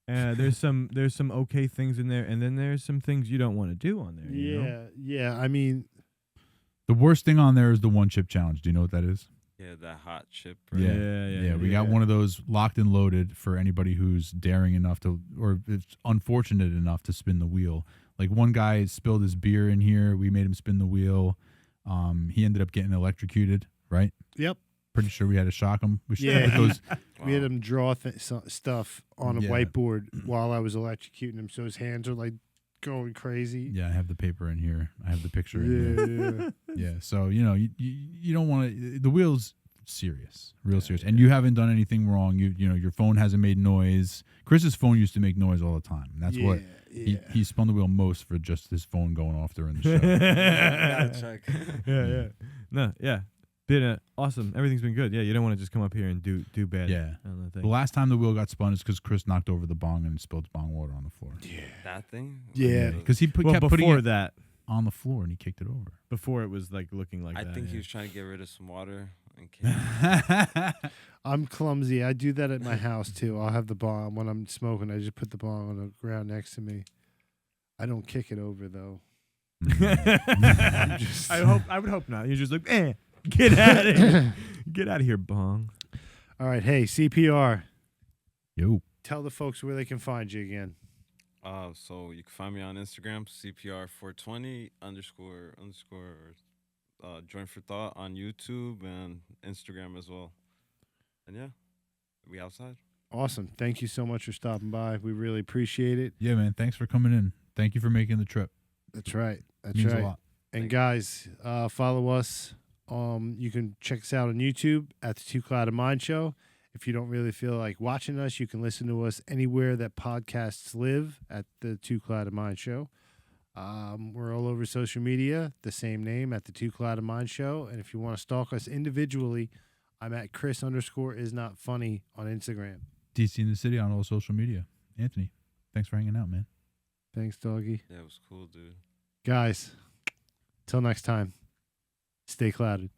There's some okay things in there, and then there's some things you don't want to do on there. You know? Yeah. I mean, The worst thing on there is the 1 chip challenge. Do you know what that is? Yeah, that hot chip. Right? Yeah. We got one of those locked and loaded for anybody who's daring enough to, or is unfortunate enough to spin the wheel. Like one guy spilled his beer in here. We made him spin the wheel. He ended up getting electrocuted. Right. yep. Pretty sure we had to shock him. We should Yeah, put those. We had him draw stuff on a Yeah. whiteboard while I was electrocuting him, so his hands are like going crazy. Yeah, I have the paper in here. I have the picture in here. Yeah. Yeah, so you don't want to. The wheel's serious, real serious, and you haven't done anything wrong. Your phone hasn't made noise. Chris's phone used to make noise all the time. And that's what he spun the wheel most for, just his phone going off during the show. Gotta check. Yeah. No, yeah. Been awesome. Everything's been good. Yeah, you don't want to just come up here and do bad. Yeah. on the thing. The last time the wheel got spun is because Chris knocked over the bong and spilled bong water on the floor. That thing. Yeah. Because he Well, kept putting before it that, on the floor and he kicked it over. before it was like looking like I that. think yeah. he was trying to get rid of some water and came. I'm clumsy. I do that at my house too. I'll have the bong when I'm smoking. I just put the bong on the ground next to me. I don't kick it over though. I would hope not. You're just like, get out of here. Get out of here, bong. All right, hey CPR. Yo. Tell the folks where they can find you again. So you can find me on Instagram, CPR420 _ Joint4Thought on YouTube and Instagram as well. And yeah, we outside. Awesome. Thank you so much for stopping by. We really appreciate it. Yeah, man. Thanks for coming in. Thank you for making the trip. That's right. That's Means right. a lot. And guys, follow us. You can check us out on YouTube at the Two Clouded Mind Show. If you don't really feel like watching us, you can listen to us anywhere that podcasts live at the Two Clouded Mind Show. We're all over social media, the same name, at the Two Clouded Mind Show. And if you want to stalk us individually, I'm at Chris_is_not_funny on Instagram. DC in the city on all social media. Anthony, thanks for hanging out, man. Thanks, doggy. Yeah, it was cool, dude. Guys, till next time, stay clouded.